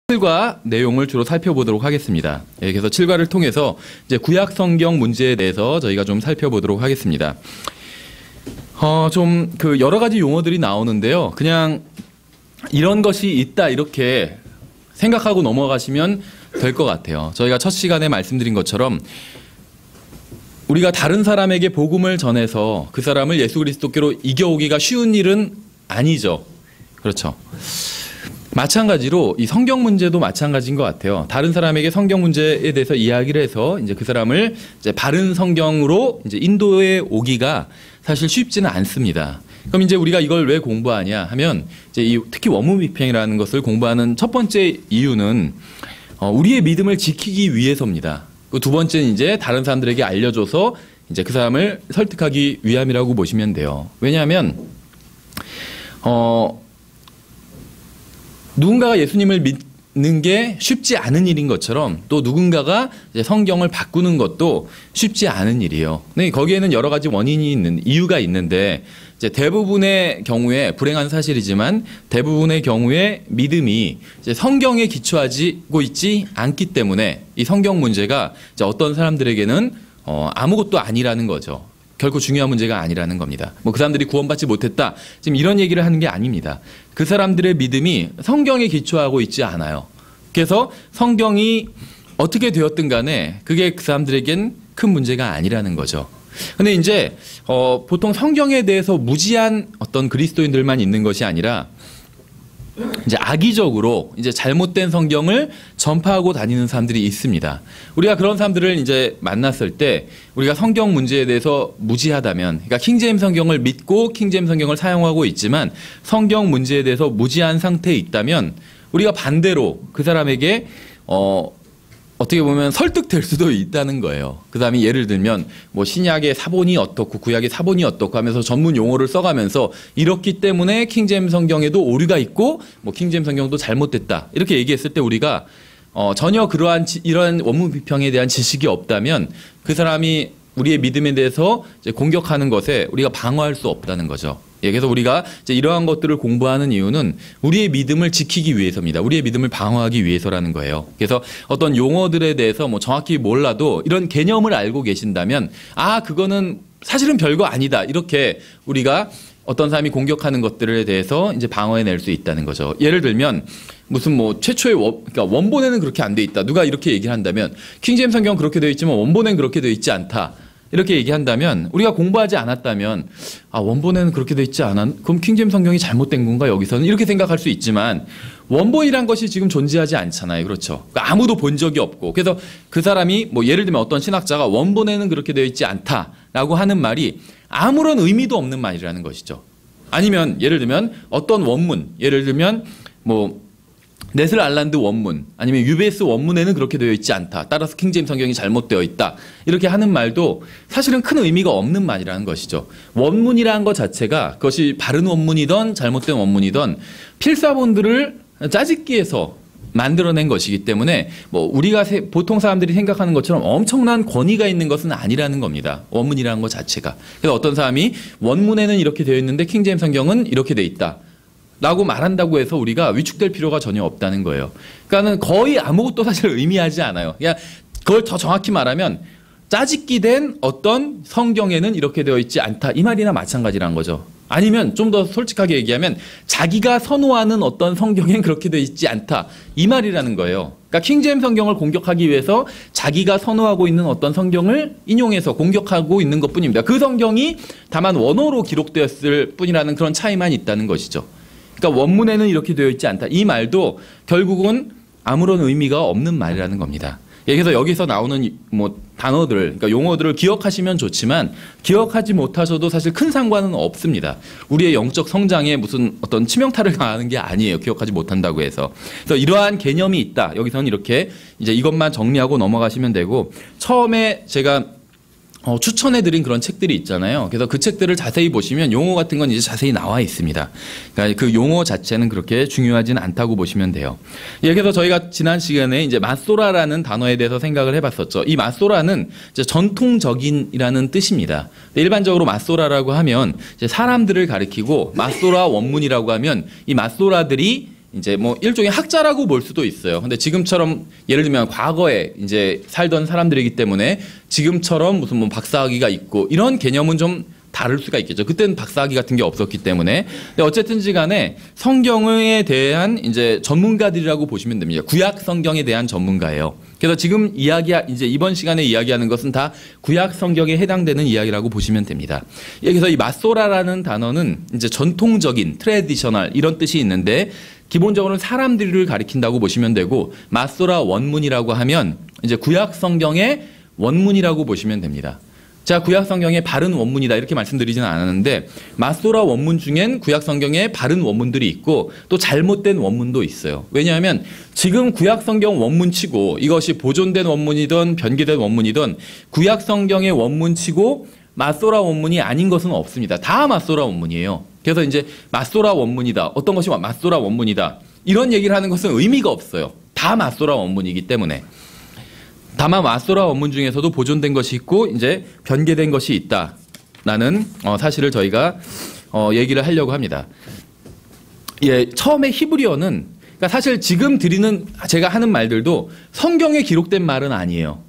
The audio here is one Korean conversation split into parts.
7과 내용을 주로 살펴보도록 하겠습니다. 그래서 7과를 통해서 이제 구약 성경 문제에 대해서 저희가 좀 살펴보도록 하겠습니다. 좀 그 여러 가지 용어들이 나오는데요. 그냥 이런 것이 있다 이렇게 생각하고 넘어가시면 될 것 같아요. 저희가 첫 시간에 말씀드린 것처럼 우리가 다른 사람에게 복음을 전해서 그 사람을 예수 그리스도께로 이겨오기가 쉬운 일은 아니죠. 그렇죠. 마찬가지로 이 성경 문제도 마찬가지인 것 같아요. 다른 사람에게 성경 문제에 대해서 이야기를 해서 이제 그 사람을 이제 바른 성경으로 이제 인도해 오기가 사실 쉽지는 않습니다. 그럼 이제 우리가 이걸 왜 공부하냐 하면 이제 특히 원문 비평이라는 것을 공부하는 첫 번째 이유는 우리의 믿음을 지키기 위해서입니다. 그 두 번째는 이제 다른 사람들에게 알려줘서 이제 그 사람을 설득하기 위함이라고 보시면 돼요. 왜냐하면 누군가가 예수님을 믿는 게 쉽지 않은 일인 것처럼 또 누군가가 이제 성경을 바꾸는 것도 쉽지 않은 일이에요. 근데 거기에는 여러 가지 원인이 있는 이유가 있는데 이제 대부분의 경우에 불행한 사실이지만 대부분의 경우에 믿음이 이제 성경에 기초하고 있지 않기 때문에 이 성경 문제가 이제 어떤 사람들에게는 아무것도 아니라는 거죠. 결코 중요한 문제가 아니라는 겁니다. 뭐 그 사람들이 구원받지 못했다. 지금 이런 얘기를 하는 게 아닙니다. 그 사람들의 믿음이 성경에 기초하고 있지 않아요. 그래서 성경이 어떻게 되었든 간에 그게 그 사람들에겐 큰 문제가 아니라는 거죠. 근데 이제 보통 성경에 대해서 무지한 어떤 그리스도인들만 있는 것이 아니라 이제 악의적으로 이제 잘못된 성경을 전파하고 다니는 사람들이 있습니다. 우리가 그런 사람들을 이제 만났을 때 우리가 성경 문제에 대해서 무지하다면, 그러니까 킹제임스 성경을 믿고 킹제임스 성경을 사용하고 있지만 성경 문제에 대해서 무지한 상태에 있다면 우리가 반대로 그 사람에게 어떻게 보면 설득될 수도 있다는 거예요. 그 다음에 예를 들면 뭐 신약의 사본이 어떻고 구약의 사본이 어떻고 하면서 전문 용어를 써가면서 이렇기 때문에 킹제임스 성경에도 오류가 있고 뭐 킹제임스 성경도 잘못됐다 이렇게 얘기했을 때 우리가 전혀 이러한 원문 비평에 대한 지식이 없다면 그 사람이 우리의 믿음에 대해서 이제 공격하는 것에 우리가 방어할 수 없다는 거죠. 그래서 우리가 이제 이러한 것들을 공부하는 이유는 우리의 믿음을 지키기 위해서입니다. 우리의 믿음을 방어하기 위해서라는 거예요. 그래서 어떤 용어들에 대해서 뭐 정확히 몰라도 이런 개념을 알고 계신다면 그거는 사실은 별거 아니다. 이렇게 우리가 어떤 사람이 공격하는 것들에 대해서 이제 방어해낼 수 있다는 거죠. 예를 들면 무슨 뭐 최초의 그러니까 원본에는 그렇게 안 돼 있다. 누가 이렇게 얘기를 한다면 킹제임스 성경은 그렇게 되어 있지만 원본에는 그렇게 되어 있지 않다. 이렇게 얘기한다면 우리가 공부하지 않았다면 원본에는 그렇게 돼 있지 않았 그럼 킹제임스 성경이 잘못된 건가 여기서는 이렇게 생각할 수 있지만 원본이란 것이 지금 존재하지 않잖아요. 그렇죠. 그러니까 아무도 본 적이 없고 그래서 그 사람이 뭐 예를 들면 어떤 신학자가 원본에는 그렇게 되어 있지 않다라고 하는 말이 아무런 의미도 없는 말이라는 것이죠. 아니면 예를 들면 어떤 원문 예를 들면 뭐 네슬 알란드 원문 아니면 UBS 원문에는 그렇게 되어 있지 않다. 따라서 킹제임스 성경이 잘못되어 있다. 이렇게 하는 말도 사실은 큰 의미가 없는 말이라는 것이죠. 원문이라는 것 자체가 그것이 바른 원문이든 잘못된 원문이든 필사본들을 짜집기 위해서 만들어낸 것이기 때문에 뭐 우리가 보통 사람들이 생각하는 것처럼 엄청난 권위가 있는 것은 아니라는 겁니다. 원문이라는 것 자체가. 그래서 어떤 사람이 원문에는 이렇게 되어 있는데 킹제임스 성경은 이렇게 되어 있다. 라고 말한다고 해서 우리가 위축될 필요가 전혀 없다는 거예요. 그러니까는 거의 아무것도 사실 의미하지 않아요. 그냥 그걸 더 정확히 말하면 짜집기 된 어떤 성경에는 이렇게 되어 있지 않다. 이 말이나 마찬가지라는 거죠. 아니면 좀 더 솔직하게 얘기하면 자기가 선호하는 어떤 성경엔 그렇게 되어 있지 않다. 이 말이라는 거예요. 그러니까 킹제임스 성경을 공격하기 위해서 자기가 선호하고 있는 어떤 성경을 인용해서 공격하고 있는 것뿐입니다. 그 성경이 다만 원어로 기록되었을 뿐이라는 그런 차이만 있다는 것이죠. 그러니까 원문에는 이렇게 되어 있지 않다. 이 말도 결국은 아무런 의미가 없는 말이라는 겁니다. 그래서 여기서 나오는 뭐 단어들, 그러니까 용어들을 기억하시면 좋지만 기억하지 못하셔도 사실 큰 상관은 없습니다. 우리의 영적 성장에 무슨 어떤 치명타를 가하는 게 아니에요. 기억하지 못한다고 해서. 그래서 이러한 개념이 있다. 여기서는 이렇게 이제 이것만 정리하고 넘어가시면 되고 처음에 제가 추천해드린 그런 책들이 있잖아요. 그래서 그 책들을 자세히 보시면 용어 같은 건 이제 자세히 나와 있습니다. 그러니까 그 용어 자체는 그렇게 중요하지는 않다고 보시면 돼요. 그래서 저희가 지난 시간에 이제 마소라라는 단어에 대해서 생각을 해봤었죠. 이 마소라는 이제 전통적인이라는 뜻입니다. 일반적으로 마소라라고 하면 이제 사람들을 가리키고 마소라 원문이라고 하면 이 마소라들이 이제 뭐 일종의 학자라고 볼 수도 있어요. 근데 지금처럼 예를 들면 과거에 이제 살던 사람들이기 때문에 지금처럼 무슨 뭐 박사학위가 있고 이런 개념은 좀 다를 수가 있겠죠. 그때는 박사학위 같은 게 없었기 때문에. 근데 어쨌든지 간에 성경에 대한 이제 전문가들이라고 보시면 됩니다. 구약 성경에 대한 전문가예요. 그래서 지금 이제 이번 시간에 이야기하는 것은 다 구약 성경에 해당되는 이야기라고 보시면 됩니다. 여기서 이 마소라라는 단어는 이제 전통적인, 트레디셔널 이런 뜻이 있는데 기본적으로는 사람들을 가리킨다고 보시면 되고 마소라 원문이라고 하면 이제 구약 성경의 원문이라고 보시면 됩니다. 자, 구약 성경의 바른 원문이다 이렇게 말씀드리지는 않았는데 마소라 원문 중엔 구약 성경에 바른 원문들이 있고 또 잘못된 원문도 있어요. 왜냐하면 지금 구약 성경 원문치고 이것이 보존된 원문이든 변개된 원문이든 구약 성경의 원문치고 마소라 원문이 아닌 것은 없습니다. 다 마소라 원문이에요. 그래서 이제 마소라 원문이다. 어떤 것이 마소라 원문이다. 이런 얘기를 하는 것은 의미가 없어요. 다 마소라 원문이기 때문에. 다만 마소라 원문 중에서도 보존된 것이 있고 이제 변개된 것이 있다라는 사실을 저희가 얘기를 하려고 합니다. 예, 처음에 히브리어는 그러니까 사실 지금 드리는 제가 하는 말들도 성경에 기록된 말은 아니에요.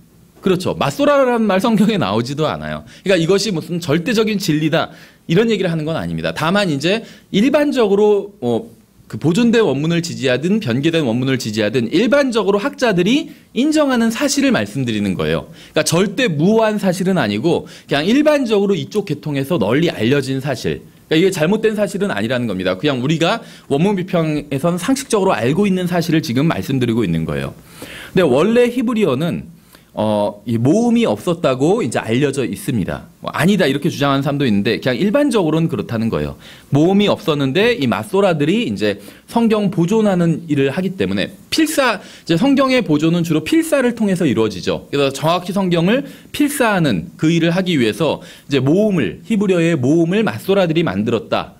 그렇죠. 마소라라는 말 성경에 나오지도 않아요. 그러니까 이것이 무슨 절대적인 진리다 이런 얘기를 하는 건 아닙니다. 다만 이제 일반적으로 그 보존된 원문을 지지하든 변개된 원문을 지지하든 일반적으로 학자들이 인정하는 사실을 말씀드리는 거예요. 그러니까 절대 무한 사실은 아니고 그냥 일반적으로 이쪽 계통에서 널리 알려진 사실. 그러니까 이게 잘못된 사실은 아니라는 겁니다. 그냥 우리가 원문 비평에선 상식적으로 알고 있는 사실을 지금 말씀드리고 있는 거예요. 근데 원래 히브리어는 이 모음이 없었다고 이제 알려져 있습니다. 아니다 이렇게 주장하는 사람도 있는데 그냥 일반적으로는 그렇다는 거예요. 모음이 없었는데 이 마소라들이 이제 성경 보존하는 일을 하기 때문에 이제 성경의 보존은 주로 필사를 통해서 이루어지죠. 그래서 정확히 성경을 필사하는 그 일을 하기 위해서 이제 히브리어의 모음을 마소라들이 만들었다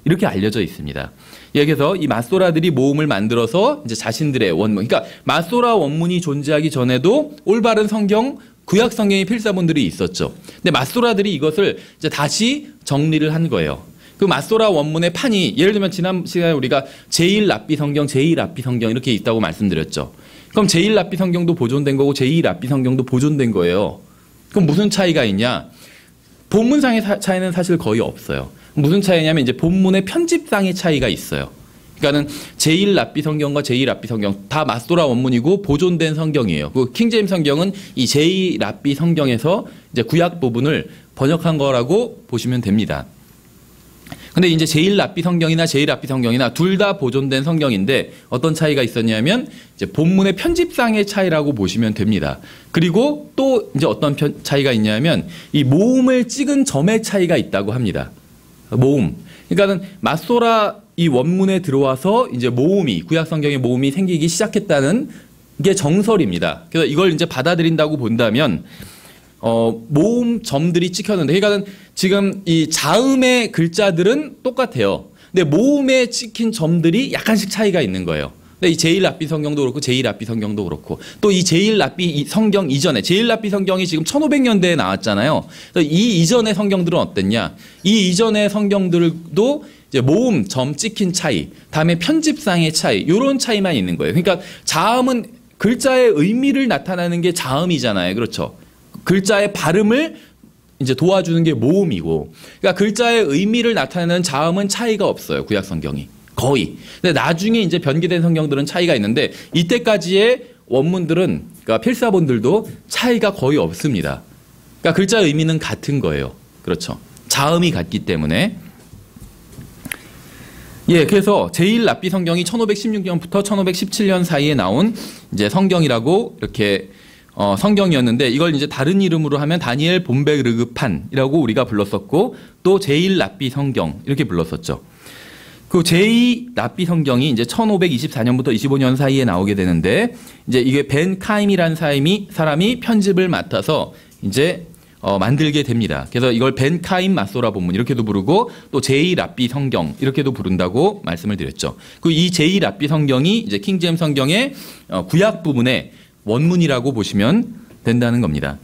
이렇게 알려져 있습니다. 여기서 이 마소라들이 모음을 만들어서 이제 자신들의 원문, 그러니까 마소라 원문이 존재하기 전에도 올바른 성경, 구약 성경의 필사본들이 있었죠. 근데 마소라들이 이것을 이제 다시 정리를 한 거예요. 그 마소라 원문의 판이 예를 들면 지난 시간에 우리가 제1랍비 성경, 제2랍비 성경 이렇게 있다고 말씀드렸죠. 그럼 제1랍비 성경도 보존된 거고 제2랍비 성경도 보존된 거예요. 그럼 무슨 차이가 있냐? 본문상의 차이는 사실 거의 없어요. 무슨 차이냐면 이제 본문의 편집상의 차이가 있어요. 그러니까는 제1랍비 성경과 제2랍비 성경 다 마소라 원문이고 보존된 성경이에요. 그 킹제임스 성경은 이 제2랍비 성경에서 이제 구약 부분을 번역한 거라고 보시면 됩니다. 근데 이제 제1랍비 성경이나 제2랍비 성경이나 둘 다 보존된 성경인데 어떤 차이가 있었냐면 이제 본문의 편집상의 차이라고 보시면 됩니다. 그리고 또 이제 어떤 차이가 있냐면 이 모음을 찍은 점의 차이가 있다고 합니다. 모음. 그러니까는 마소라 이 원문에 들어와서 이제 구약 성경의 모음이 생기기 시작했다는 게 정설입니다. 그래서 이걸 이제 받아들인다고 본다면 모음 점들이 찍혔는데, 그러니까는 지금 이 자음의 글자들은 똑같아요. 근데 모음에 찍힌 점들이 약간씩 차이가 있는 거예요. 근데 이 제1랍비 성경도 그렇고 제2랍비 성경도 그렇고 또 이 제1랍비 성경 이전에 제1랍비 성경이 지금 1500년대에 나왔잖아요. 그래서 이 이전의 성경들은 어땠냐? 이 이전의 성경들도 이제 모음 점 찍힌 차이, 다음에 편집상의 차이, 이런 차이만 있는 거예요. 그러니까 자음은 글자의 의미를 나타내는 게 자음이잖아요. 그렇죠? 글자의 발음을 이제 도와주는 게 모음이고, 그러니까 글자의 의미를 나타내는 자음은 차이가 없어요. 구약 성경이. 거의. 근데 나중에 이제 변개된 성경들은 차이가 있는데 이때까지의 원문들은 그러니까 필사본들도 차이가 거의 없습니다. 그러니까 글자 의미는 같은 거예요. 그렇죠. 자음이 같기 때문에. 예, 그래서 제1랍비 성경이 1516년부터 1517년 사이에 나온 이제 성경이라고 이렇게 성경이었는데 이걸 이제 다른 이름으로 하면 다니엘 본베르그판이라고 우리가 불렀었고 또 제1랍비 성경 이렇게 불렀었죠. 그 제2랍비 성경이 이제 1524년부터 25년 사이에 나오게 되는데 이제 이게 벤 카임이라는 사람이 편집을 맡아서 이제 만들게 됩니다. 그래서 이걸 벤 카임 마소라 본문 이렇게도 부르고 또 제2랍비 성경 이렇게도 부른다고 말씀을 드렸죠. 그 이 제2랍비 성경이 이제 킹제임스 성경의 구약 부분의 원문이라고 보시면 된다는 겁니다.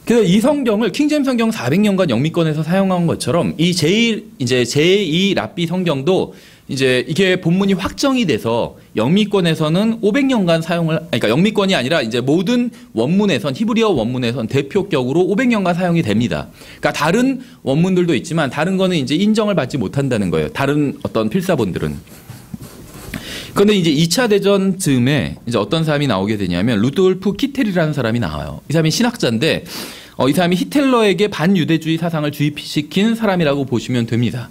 그래서 이 성경을 킹제임스 성경 400년간 영미권에서 사용한 것처럼 이 제2랍비 성경도 이제 이게 본문이 확정이 돼서 영미권에서는 500년간 사용을, 그러니까 영미권이 아니라 이제 모든 원문에선, 히브리어 원문에선 대표격으로 500년간 사용이 됩니다. 그러니까 다른 원문들도 있지만 다른 거는 이제 인정을 받지 못한다는 거예요. 다른 어떤 필사본들은. 그런데 이제 2차 대전 즈음에 이제 어떤 사람이 나오게 되냐면 루돌프 키텔이라는 사람이 나와요. 이 사람이 신학자인데 이 사람이 히틀러에게 반유대주의 사상을 주입시킨 사람이라고 보시면 됩니다.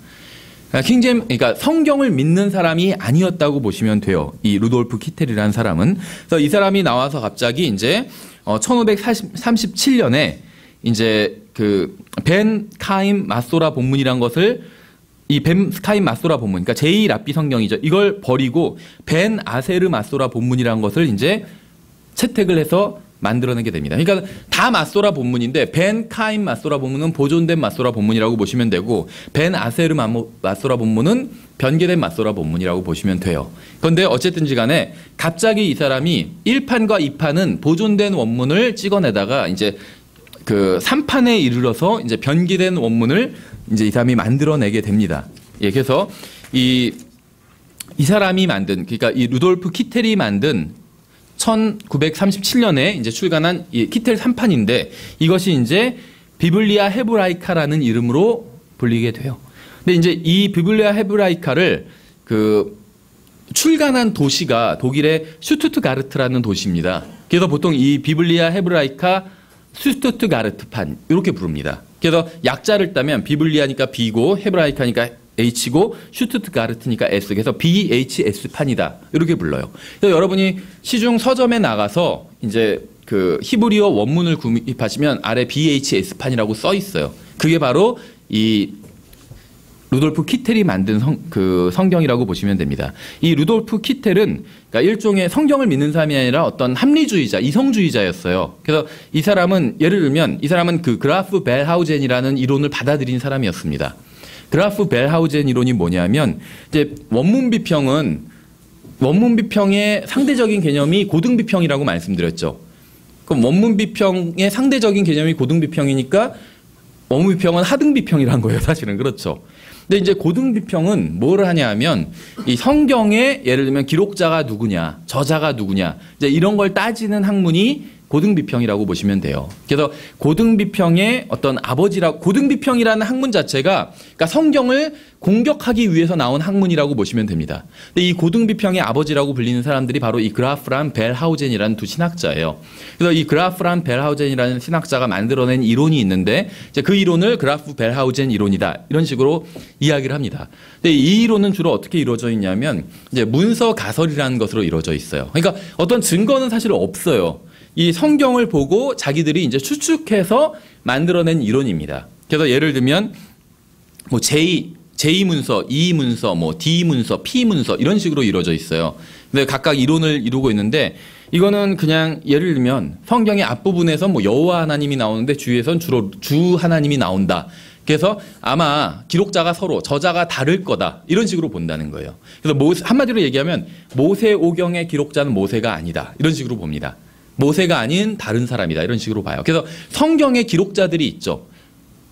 그러니까 성경을 믿는 사람이 아니었다고 보시면 돼요. 이 루돌프 키텔이라는 사람은. 그래서 이 사람이 나와서 갑자기 이제 1537년에 이제 그 벤 카임 마소라 본문이란 것을 이 벤 카임 마소라 본문, 그러니까 제2랍비 성경이죠. 이걸 버리고 벤 아세르 마소라 본문이란 것을 이제 채택을 해서 만들어내게 됩니다. 그러니까 다 마소라 본문인데 벤 카임 마소라 본문은 보존된 마소라 본문이라고 보시면 되고 벤 아세르 마소라 본문은 변개된 마소라 본문이라고 보시면 돼요. 그런데 어쨌든지 간에 갑자기 이 사람이 1판과 2판은 보존된 원문을 찍어내다가 이제 그 3판에 이르러서 이제 변개된 원문을 이제 이 사람이 만들어내게 됩니다. 예, 그래서 이 사람이 만든, 그러니까 이 루돌프 키텔이 만든 1937년에 이제 출간한 이 키텔 3판인데 이것이 이제 비블리아 헤브라이카라는 이름으로 불리게 돼요. 근데 이제 이 비블리아 헤브라이카를 그 출간한 도시가 독일의 슈투트가르트라는 도시입니다. 그래서 보통 이 비블리아 헤브라이카 슈투트가르트판 이렇게 부릅니다. 그래서 약자를 따면 비블리아니까 B고 헤브라이카니까 H고 슈투트가르트니까 S. 그래서 BHS판이다. 이렇게 불러요. 그래서 여러분이 시중 서점에 나가서 이제 그 히브리어 원문을 구입하시면 아래 BHS판이라고 써 있어요. 그게 바로 이 루돌프 키텔이 만든 성경이라고 보시면 됩니다. 이 루돌프 키텔은 그러니까 일종의 성경을 믿는 사람이 아니라 어떤 합리주의자, 이성주의자였어요. 그래서 이 사람은 예를 들면 이 사람은 그 그라프 벨하우젠이라는 이론을 받아들인 사람이었습니다. 그라프 벨하우젠 이론이 뭐냐면 이제 원문 비평의 상대적인 개념이 고등 비평이라고 말씀드렸죠. 그럼 원문 비평의 상대적인 개념이 고등 비평이니까 원문 비평은 하등 비평이란 거예요. 사실은 그렇죠. 근데 이제 고등 비평은 뭘 하냐 하면 이 성경의 예를 들면 기록자가 누구냐, 저자가 누구냐, 이제 이런 걸 따지는 학문이 고등비평이라고 보시면 돼요. 그래서 고등비평의 어떤 고등비평이라는 학문 자체가 그러니까 성경을 공격하기 위해서 나온 학문이라고 보시면 됩니다. 근데 이 고등비평의 아버지라고 불리는 사람들이 바로 이 그라프란 벨하우젠이라는 두 신학자예요. 그래서 이 그라프란 벨하우젠이라는 신학자가 만들어낸 이론이 있는데 이제 그 이론을 그라프 벨하우젠 이론이다. 이런 식으로 이야기를 합니다. 근데 이 이론은 주로 어떻게 이루어져 있냐면 이제 문서 가설이라는 것으로 이루어져 있어요. 그러니까 어떤 증거는 사실 없어요. 이 성경을 보고 자기들이 이제 추측해서 만들어낸 이론입니다. 그래서 예를 들면 뭐 J 문서, E 문서, 뭐 D 문서, P 문서 이런 식으로 이루어져 있어요. 근데 각각 이론을 이루고 있는데 이거는 그냥 예를 들면 성경의 앞부분에서 뭐 여호와 하나님이 나오는데 주위에선 주로 주 하나님이 나온다. 그래서 아마 기록자가 서로 저자가 다를 거다. 이런 식으로 본다는 거예요. 그래서 한마디로 얘기하면 모세오경의 기록자는 모세가 아니다. 이런 식으로 봅니다. 모세가 아닌 다른 사람이다. 이런 식으로 봐요. 그래서 성경의 기록자들이 있죠.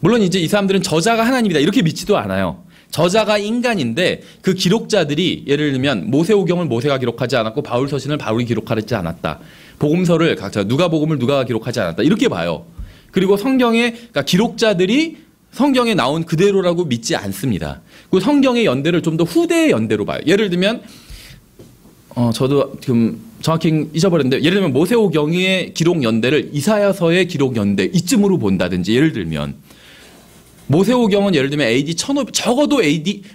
물론 이제 이 사람들은 저자가 하나님이다. 이렇게 믿지도 않아요. 저자가 인간인데 그 기록자들이 예를 들면 모세오경을 모세가 기록하지 않았고 바울서신을 바울이 기록하지 않았다. 복음서를 누가복음을 누가가 기록하지 않았다. 이렇게 봐요. 그리고 그러니까 기록자들이 성경에 나온 그대로라고 믿지 않습니다. 그 성경의 연대를 좀 더 후대의 연대로 봐요. 예를 들면 저도 지금 정확히 잊어버렸는데 예를 들면 모세오경의 기록 연대를 이사야서의 기록 연대 이쯤으로 본다든지 예를 들면 모세오경은 예를 들면 AD 1500 적어도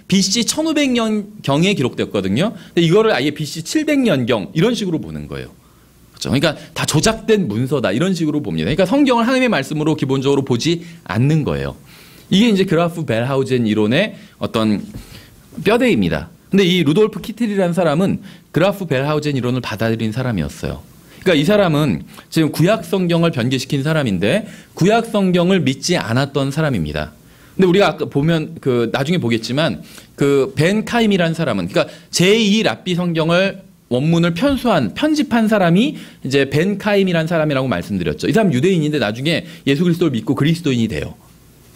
BC 1500년경에 기록됐거든요. 근데 이거를 아예 BC 700년경 이런 식으로 보는 거예요. 그렇죠? 그러니까 다 조작된 문서다 이런 식으로 봅니다. 그러니까 성경을 하나님의 말씀으로 기본적으로 보지 않는 거예요. 이게 이제 그라프 벨하우젠 이론의 어떤 뼈대입니다. 근데 이 루돌프 키텔이라는 사람은 그라프 벨하우젠 이론을 받아들인 사람이었어요. 그러니까 이 사람은 지금 구약 성경을 변개시킨 사람인데 구약 성경을 믿지 않았던 사람입니다. 근데 우리가 아까 보면 나중에 보겠지만 벤 카임이라는 사람은 그러니까 제2랍비 성경을 원문을 편집한 사람이 이제 벤 카임이라는 사람이라고 말씀드렸죠. 이 사람 유대인인데 나중에 예수 그리스도를 믿고 그리스도인이 돼요.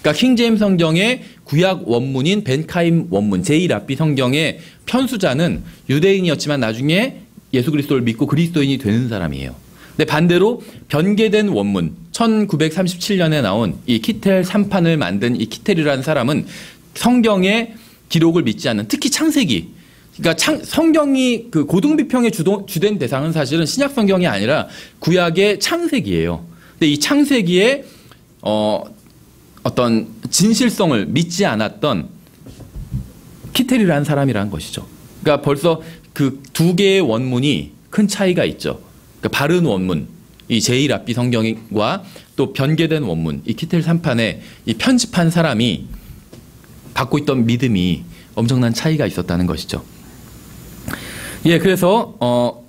그러니까 킹제임스 성경의 구약 원문인 벤카임 원문 제1랍비 성경의 편수자는 유대인이었지만 나중에 예수 그리스도를 믿고 그리스도인이 되는 사람이에요. 근데 반대로 변개된 원문 1937년에 나온 이 키텔 3판을 만든 이 키텔이라는 사람은 성경의 기록을 믿지 않는, 특히 창세기, 그러니까 성경이 그 고등비평의 주된 대상은 사실은 신약 성경이 아니라 구약의 창세기예요. 근데 이 창세기에 어떤 진실성을 믿지 않았던 키텔이라는 사람이라는 것이죠. 그러니까 벌써 그 두 개의 원문이 큰 차이가 있죠. 그러니까 바른 원문, 이 제1랍비 성경과 또 변개된 원문, 이 키텔 3판에 이 편집한 사람이 갖고 있던 믿음이 엄청난 차이가 있었다는 것이죠. 예, 그래서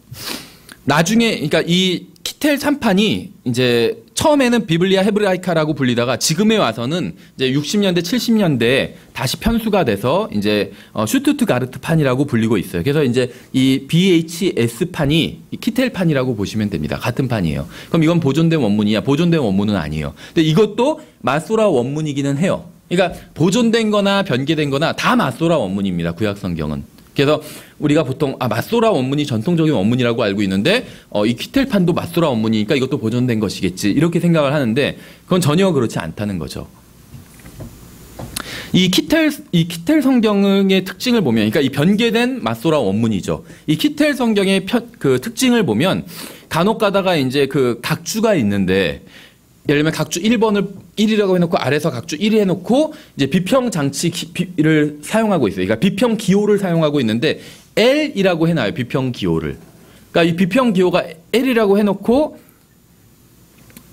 나중에 그러니까 이 키텔 3판이 이제 처음에는 비블리아 헤브라이카라고 불리다가 지금에 와서는 이제 60년대 70년대에 다시 편수가 돼서 이제 슈투트가르트 판이라고 불리고 있어요. 그래서 이제 이 BHS 판이 키텔 판이라고 보시면 됩니다. 같은 판이에요. 그럼 이건 보존된 원문이야? 보존된 원문은 아니에요. 근데 이것도 마소라 원문이기는 해요. 그러니까 보존된 거나 변개된 거나 다 마소라 원문입니다. 구약 성경은. 그래서 우리가 보통 마소라 원문이 전통적인 원문이라고 알고 있는데 이 키텔판도 마소라 원문이니까 이것도 보존된 것이겠지 이렇게 생각을 하는데 그건 전혀 그렇지 않다는 거죠. 이 키텔 성경의 특징을 보면, 그러니까 이 변개된 마소라 원문이죠. 이 키텔 성경의 그 특징을 보면 간혹 가다가 이제 그 각주가 있는데, 예를 들면 각주 1번을 1이라고 해놓고 아래서 각주 1이 해놓고 이제 비평 장치를 사용하고 있어요. 그러니까 비평 기호를 사용하고 있는데 L이라고 해놔요. 비평 기호를. 그러니까 이 비평 기호가 L이라고 해놓고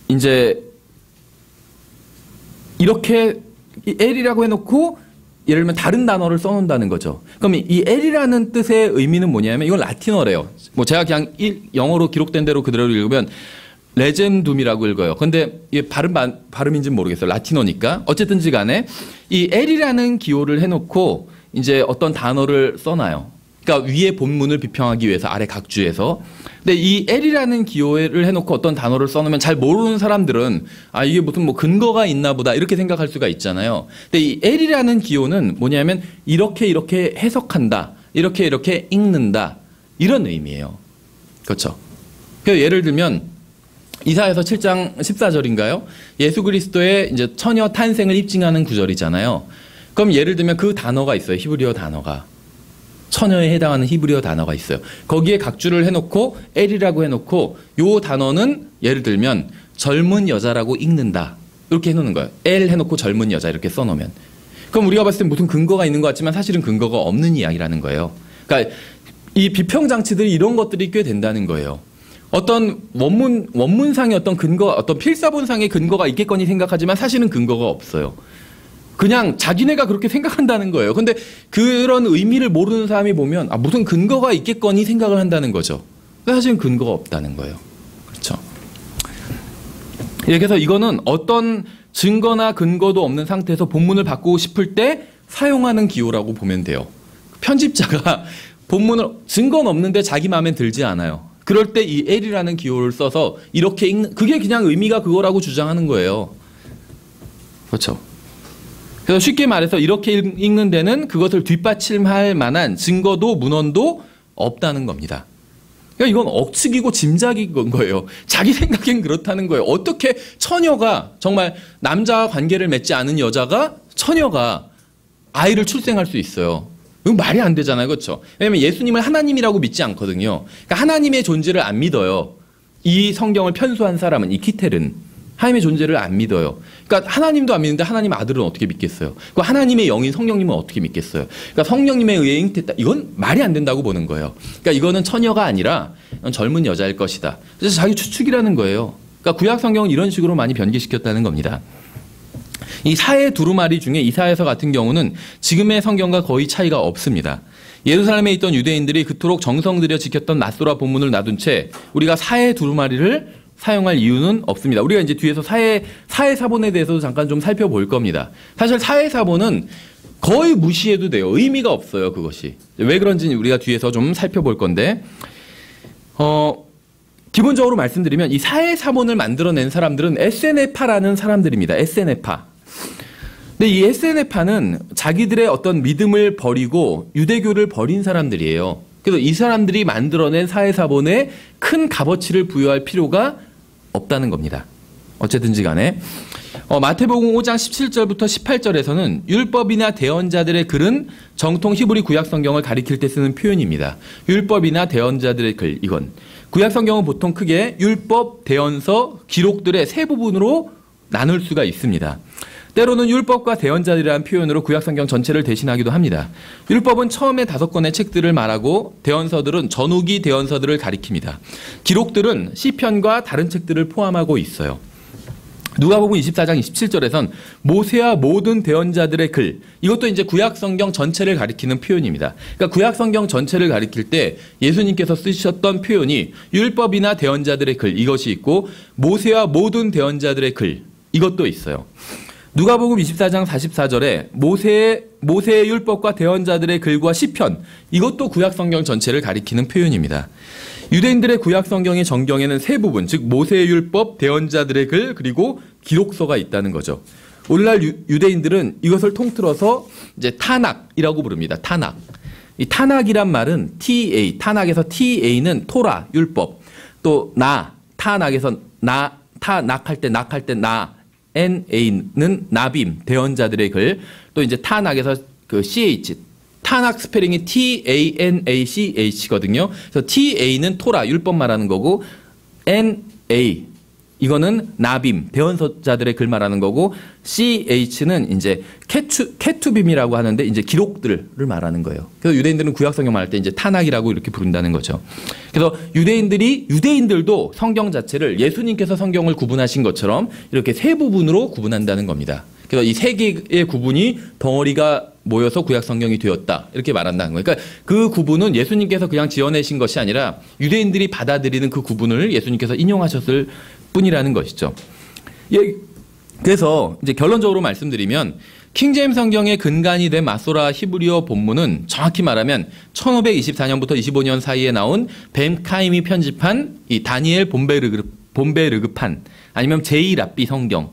이제 이렇게 L이라고 해놓고 예를 들면 다른 단어를 써놓는다는 거죠. 그럼 이 L이라는 뜻의 의미는 뭐냐면 이건 라틴어래요. 뭐 제가 그냥 영어로 기록된 대로 그대로 읽으면 레젠둠이라고 읽어요. 근데 이게 발음인지는 모르겠어요. 라틴어니까. 어쨌든지 간에 이 L이라는 기호를 해놓고 이제 어떤 단어를 써놔요. 그러니까 위에 본문을 비평하기 위해서 아래 각주에서. 근데 이 L이라는 기호를 해놓고 어떤 단어를 써놓으면 잘 모르는 사람들은 이게 무슨 뭐 근거가 있나 보다 이렇게 생각할 수가 있잖아요. 근데 이 L이라는 기호는 뭐냐면 이렇게 해석한다. 이렇게 읽는다. 이런 의미예요. 그렇죠. 그래서 예를 들면 이사야서 7장 14절인가요? 예수 그리스도의 이제 처녀 탄생을 입증하는 구절이잖아요. 그럼 예를 들면 그 단어가 있어요. 히브리어 단어가. 처녀에 해당하는 히브리어 단어가 있어요. 거기에 각주를 해놓고 L이라고 해놓고 요 단어는 예를 들면 젊은 여자라고 읽는다. 이렇게 해놓는 거예요. L 해놓고 젊은 여자 이렇게 써놓으면. 그럼 우리가 봤을 때 무슨 근거가 있는 것 같지만 사실은 근거가 없는 이야기라는 거예요. 그러니까 이 비평장치들이 이런 것들이 꽤 된다는 거예요. 어떤 원문상의 어떤 근거, 어떤 필사본상의 근거가 있겠거니 생각하지만 사실은 근거가 없어요. 그냥 자기네가 그렇게 생각한다는 거예요. 근데 그런 의미를 모르는 사람이 보면 무슨 근거가 있겠거니 생각을 한다는 거죠. 사실은 근거가 없다는 거예요. 그렇죠. 예, 그래서 이거는 어떤 증거나 근거도 없는 상태에서 본문을 바꾸고 싶을 때 사용하는 기호라고 보면 돼요. 편집자가 본문을 증거는 없는데 자기 마음에 들지 않아요. 그럴 때 이 L이라는 기호를 써서 이렇게 읽는, 그게 그냥 의미가 그거라고 주장하는 거예요. 그렇죠. 그래서 쉽게 말해서 이렇게 읽는 데는 그것을 뒷받침할 만한 증거도 문헌도 없다는 겁니다. 그러니까 이건 억측이고 짐작인 거예요. 자기 생각엔 그렇다는 거예요. 어떻게 처녀가, 정말 남자와 관계를 맺지 않은 여자가, 처녀가 아이를 출생할 수 있어요. 이건 말이 안 되잖아요. 그렇죠? 왜냐하면 예수님을 하나님이라고 믿지 않거든요. 그러니까 하나님의 존재를 안 믿어요. 이 성경을 편수한 사람은, 이 키텔은 하나님의 존재를 안 믿어요. 그러니까 하나님도 안 믿는데 하나님 아들은 어떻게 믿겠어요? 그 하나님의 영인 성령님은 어떻게 믿겠어요? 그러니까 성령님에 의해 잉태했다. 이건 말이 안 된다고 보는 거예요. 그러니까 이거는 처녀가 아니라 젊은 여자일 것이다. 그래서 자기 추측이라는 거예요. 그러니까 구약 성경은 이런 식으로 많이 변개시켰다는 겁니다. 이 사해 두루마리 중에 이사야서 같은 경우는 지금의 성경과 거의 차이가 없습니다. 예루살렘에 있던 유대인들이 그토록 정성 들여 지켰던 낫소라 본문을 놔둔 채 우리가 사해 두루마리를 사용할 이유는 없습니다. 우리가 이제 뒤에서 사해 사본에 대해서도 잠깐 좀 살펴볼 겁니다. 사실 사해 사본은 거의 무시해도 돼요. 의미가 없어요, 그것이. 왜 그런지는 우리가 뒤에서 좀 살펴볼 건데, 기본적으로 말씀드리면 이 사해 사본을 만들어낸 사람들은 에세네파라는 사람들입니다. 에세네파. 근데 이 SNF파는 자기들의 어떤 믿음을 버리고 유대교를 버린 사람들이에요. 그래서 이 사람들이 만들어낸 사회사본에 큰 값어치를 부여할 필요가 없다는 겁니다. 어쨌든지 간에 마태복음 5장 17절부터 18절에서는 율법이나 대언자들의 글은 정통 히브리 구약성경을 가리킬 때 쓰는 표현입니다. 율법이나 대언자들의 글, 이건 구약성경은 보통 크게 율법, 대언서, 기록들의 세 부분으로 나눌 수가 있습니다. 때로는 율법과 대언자들이라는 표현으로 구약성경 전체를 대신하기도 합니다. 율법은 처음에 5권의 책들을 말하고 대언서들은 전후기 대언서들을 가리킵니다. 기록들은 시편과 다른 책들을 포함하고 있어요. 누가복음 24장 27절에선 모세와 모든 대언자들의 글, 이것도 이제 구약성경 전체를 가리키는 표현입니다. 그러니까 구약성경 전체를 가리킬 때 예수님께서 쓰셨던 표현이 율법이나 대언자들의 글, 이것이 있고 모세와 모든 대언자들의 글, 이것도 있어요. 누가복음 24장 44절에 모세의 율법과 대언자들의 글과 시편, 이것도 구약성경 전체를 가리키는 표현입니다. 유대인들의 구약성경의 정경에는 세 부분, 즉 모세의 율법, 대언자들의 글, 그리고 기록서가 있다는 거죠. 오늘날 유대인들은 이것을 통틀어서 이제 타낙이라고 부릅니다. 타낙. 이 타낙이란 말은 TA, 타낙에서 TA는 토라, 율법, 또 타낙에서 타낙할 때 NA는 나빔, 대언자들의 글, 또 이제 타낙에서 그 CH, 타낙 스페링이 TANACH거든요. 그래서 TA는 토라, 율법 말하는 거고, NA, 이거는 나빔, 대언서자들의 글 말하는 거고, CH는 이제 케투빔이라고 하는데 이제 기록들을 말하는 거예요. 그래서 유대인들은 구약성경 말할 때 이제 타낙이라고 이렇게 부른다는 거죠. 그래서 유대인들도 성경 자체를 예수님께서 성경을 구분하신 것처럼 이렇게 세 부분으로 구분한다는 겁니다. 그래서 이 세 개의 구분이 덩어리가 모여서 구약성경이 되었다, 이렇게 말한다는 거예요. 그러니까 그 구분은 예수님께서 그냥 지어내신 것이 아니라 유대인들이 받아들이는 그 구분을 예수님께서 인용하셨을 뿐이라는 것이죠. 그래서 이제 결론적으로 말씀드리면 킹제임스 성경의 근간이 된 마소라 히브리어 본문은 정확히 말하면 1524년부터 25년 사이에 나온 벤 카임이 편집한 이 다니엘 본베르그판 아니면 제2랍비 성경,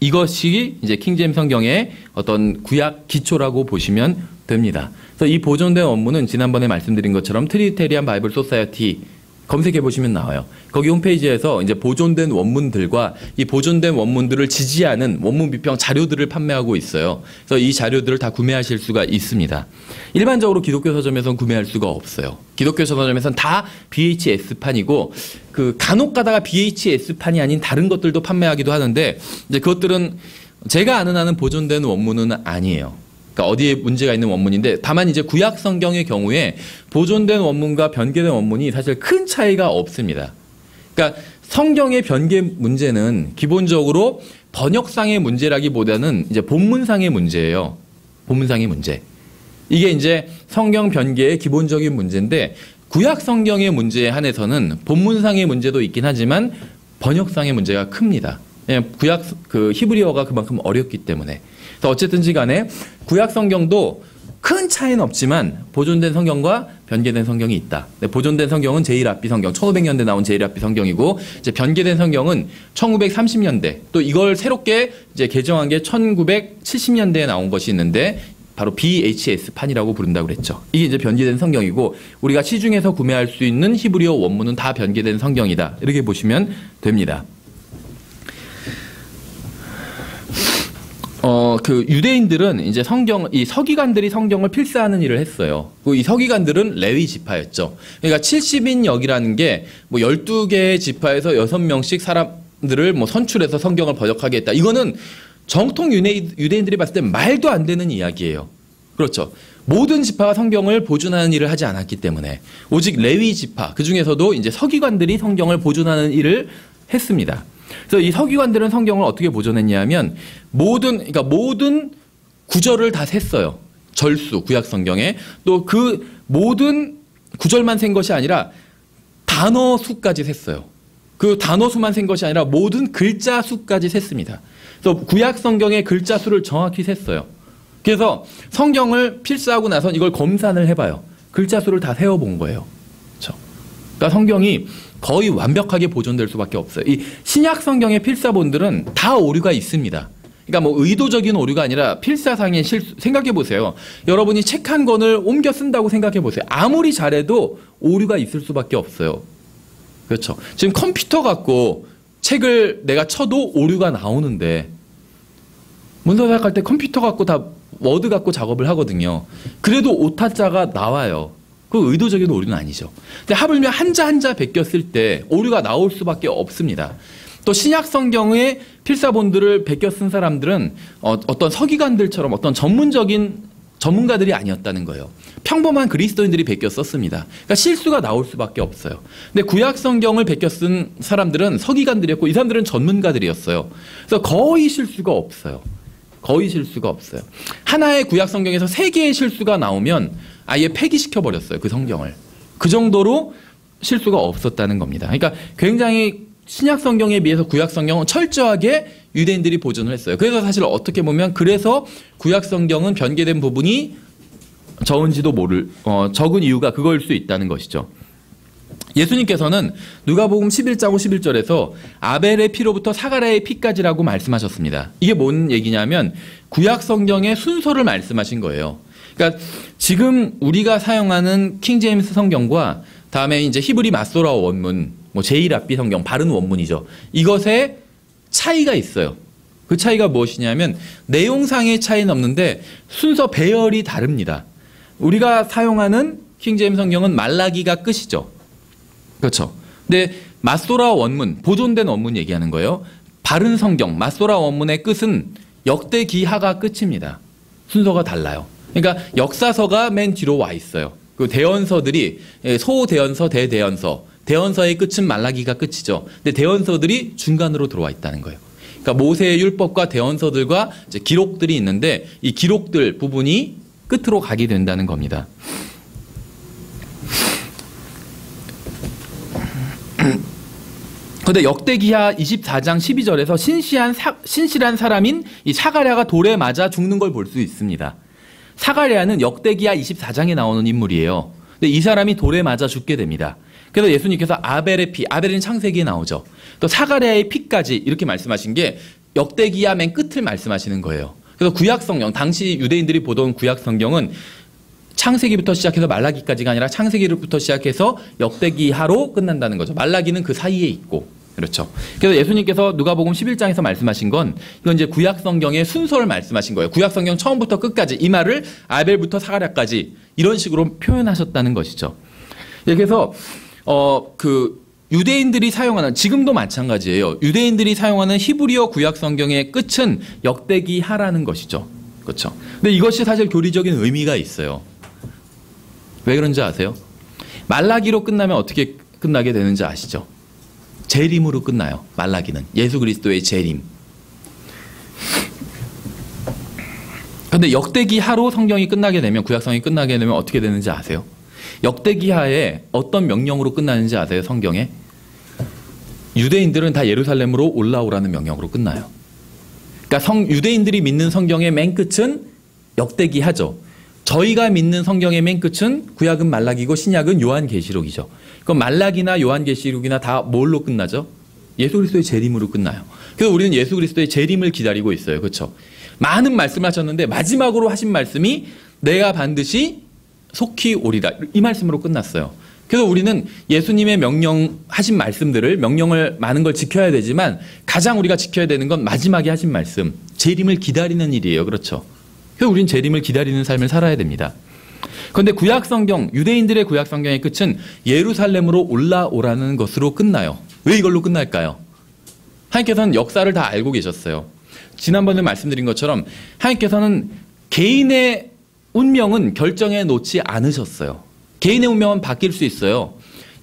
이것이 이제 킹제임스 성경의 어떤 구약 기초라고 보시면 됩니다. 그래서 이 보존된 원문은 지난번에 말씀드린 것처럼 트리니테리안 바이블 소사이어티 검색해 보시면 나와요. 거기 홈페이지에서 이제 보존된 원문들과 이 보존된 원문들을 지지하는 원문 비평 자료들을 판매하고 있어요. 그래서 이 자료들을 다 구매하실 수가 있습니다. 일반적으로 기독교 서점에서는 구매할 수가 없어요. 기독교 서점에서는 다 VHS판이고 그 간혹 가다가 VHS판이 아닌 다른 것들도 판매하기도 하는데 이제 그것들은 제가 아는 한은 보존된 원문은 아니에요. 그러니까 어디에 문제가 있는 원문인데, 다만 이제 구약 성경의 경우에 보존된 원문과 변개된 원문이 사실 큰 차이가 없습니다. 그러니까 성경의 변개 문제는 기본적으로 번역상의 문제라기보다는 이제 본문상의 문제예요. 본문상의 문제. 이게 이제 성경 변개의 기본적인 문제인데, 구약 성경의 문제에 한해서는 본문상의 문제도 있긴 하지만 번역상의 문제가 큽니다. 구약 그 히브리어가 그만큼 어렵기 때문에. 어쨌든지 간에 구약 성경도 큰 차이는 없지만 보존된 성경과 변개된 성경이 있다. 보존된 성경은 제1랍비 성경, 1500년대 나온 제1랍비 성경이고, 이제 변개된 성경은 1930년대, 또 이걸 새롭게 이제 개정한 게 1970년대에 나온 것이 있는데 바로 BHS판이라고 부른다고 그랬죠. 이게 이제 변개된 성경이고, 우리가 시중에서 구매할 수 있는 히브리어 원문은 다 변개된 성경이다, 이렇게 보시면 됩니다. 그 유대인들은 이제 이 서기관들이 성경을 필사하는 일을 했어요. 이 서기관들은 레위 지파였죠. 그러니까 70인역이라는 게 뭐 12개의 지파에서 6명씩 사람들을 뭐 선출해서 성경을 번역하게 했다. 이거는 정통 유대인들이 봤을 때 말도 안 되는 이야기예요. 그렇죠. 모든 지파가 성경을 보존하는 일을 하지 않았기 때문에 오직 레위 지파, 그 중에서도 이제 서기관들이 성경을 보존하는 일을 했습니다. 그래서 이 서기관들은 성경을 어떻게 보존했냐면 모든 구절을 다 셌어요. 절수, 구약 성경에. 또 그 모든 구절만 센 것이 아니라 단어 수까지 셌어요. 그 단어 수만 센 것이 아니라 모든 글자 수까지 셌습니다. 그래서 구약 성경의 글자 수를 정확히 셌어요. 그래서 성경을 필사하고 나선 이걸 검산을 해봐요. 글자 수를 다 세어본 거예요. 그렇죠? 그러니까 성경이 거의 완벽하게 보존될 수밖에 없어요. 이 신약 성경의 필사본들은 다 오류가 있습니다. 그러니까 뭐 의도적인 오류가 아니라 필사상의 실수. 생각해 보세요. 여러분이 책 한 권을 옮겨 쓴다고 생각해 보세요. 아무리 잘해도 오류가 있을 수밖에 없어요. 그렇죠. 지금 컴퓨터 갖고 책을 내가 쳐도 오류가 나오는데 문서 작업할 때 컴퓨터 갖고 다 워드 갖고 작업을 하거든요. 그래도 오타자가 나와요. 그 의도적인 오류는 아니죠. 근데 하물며 한자 한자 베꼈을 때 오류가 나올 수밖에 없습니다. 또 신약 성경의 필사본들을 베껴 쓴 사람들은 어떤 서기관들처럼 어떤 전문가들이 아니었다는 거예요. 평범한 그리스도인들이 베껴 썼습니다. 그러니까 실수가 나올 수밖에 없어요. 근데 구약 성경을 베껴 쓴 사람들은 서기관들이었고 이 사람들은 전문가들이었어요. 그래서 거의 실수가 없어요. 거의 실수가 없어요. 하나의 구약 성경에서 3개의 실수가 나오면 아예 폐기시켜 버렸어요. 그 성경을. 그 정도로 실수가 없었다는 겁니다. 그러니까 굉장히 신약 성경에 비해서 구약 성경은 철저하게 유대인들이 보존을 했어요. 그래서 사실 어떻게 보면 그래서 구약 성경은 변개된 부분이 적은 이유가 그거일 수 있다는 것이죠. 예수님께서는 누가복음 11장 11절에서 아벨의 피로부터 사가랴의 피까지라고 말씀하셨습니다. 이게 뭔 얘기냐면 구약 성경의 순서를 말씀하신 거예요. 그러니까 지금 우리가 사용하는 킹제임스 성경과 다음에 이제 히브리 마소라어 원문, 뭐 제1합비 성경, 바른 원문이죠. 이것에 차이가 있어요. 그 차이가 무엇이냐면 내용상의 차이는 없는데 순서 배열이 다릅니다. 우리가 사용하는 킹제임스 성경은 말라기가 끝이죠. 그렇죠. 근데 마소라어 원문, 보존된 원문 얘기하는 거예요. 바른 성경, 마소라어 원문의 끝은 역대기하가 끝입니다. 순서가 달라요. 그러니까 역사서가 맨 뒤로 와 있어요. 그 대언서들이 소대언서, 대대언서, 대언서의 끝은 말라기가 끝이죠. 근데 대언서들이 중간으로 들어와 있다는 거예요. 그러니까 모세의 율법과 대언서들과 이제 기록들이 있는데 이 기록들 부분이 끝으로 가게 된다는 겁니다. 그런데 역대기하 24장 12절에서 신실한 사람인 이 사가랴가 돌에 맞아 죽는 걸 볼 수 있습니다. 사가랴는 역대기하 24장에 나오는 인물이에요. 근데 이 사람이 돌에 맞아 죽게 됩니다. 그래서 예수님께서 아벨의 피, 아벨은 창세기에 나오죠. 또 사가랴의 피까지 이렇게 말씀하신 게 역대기하 맨 끝을 말씀하시는 거예요. 그래서 구약 성경, 당시 유대인들이 보던 구약 성경은 창세기부터 시작해서 말라기까지가 아니라 창세기부터 시작해서 역대기하로 끝난다는 거죠. 말라기는 그 사이에 있고. 그렇죠. 그래서 예수님께서 누가복음 11장에서 말씀하신 건 이건 이제 구약 성경의 순서를 말씀하신 거예요. 구약 성경 처음부터 끝까지 이 말을 아벨부터 사가랴까지 이런 식으로 표현하셨다는 것이죠. 그래서 유대인들이 사용하는, 지금도 마찬가지예요. 유대인들이 사용하는 히브리어 구약 성경의 끝은 역대기하라는 것이죠. 그렇죠. 근데 이것이 사실 교리적인 의미가 있어요. 왜 그런지 아세요? 말라기로 끝나면 어떻게 끝나게 되는지 아시죠? 재림으로 끝나요. 말라기는 예수 그리스도의 재림. 그런데 역대기하로 성경이 끝나게 되면, 구약성이 끝나게 되면 어떻게 되는지 아세요? 역대기하에 어떤 명령으로 끝나는지 아세요? 성경에 유대인들은 다 예루살렘으로 올라오라는 명령으로 끝나요. 그러니까 유대인들이 믿는 성경의 맨 끝은 역대기하죠. 저희가 믿는 성경의 맨 끝은 구약은 말라기고 신약은 요한계시록이죠. 그럼 말라기나 요한계시록이나 다 뭘로 끝나죠? 예수 그리스도의 재림으로 끝나요. 그래서 우리는 예수 그리스도의 재림을 기다리고 있어요. 그렇죠? 많은 말씀을 하셨는데 마지막으로 하신 말씀이 내가 반드시 속히 오리라, 이 말씀으로 끝났어요. 그래서 우리는 예수님의 명령하신 말씀들을, 명령을 많은 걸 지켜야 되지만 가장 우리가 지켜야 되는 건 마지막에 하신 말씀, 재림을 기다리는 일이에요. 그렇죠? 그래서 우리는 재림을 기다리는 삶을 살아야 됩니다. 그런데 구약성경, 유대인들의 구약성경의 끝은 예루살렘으로 올라오라는 것으로 끝나요. 왜 이걸로 끝날까요? 하나님께서는 역사를 다 알고 계셨어요. 지난번에 말씀드린 것처럼 하나님께서는 개인의 운명은 결정해 놓지 않으셨어요. 개인의 운명은 바뀔 수 있어요.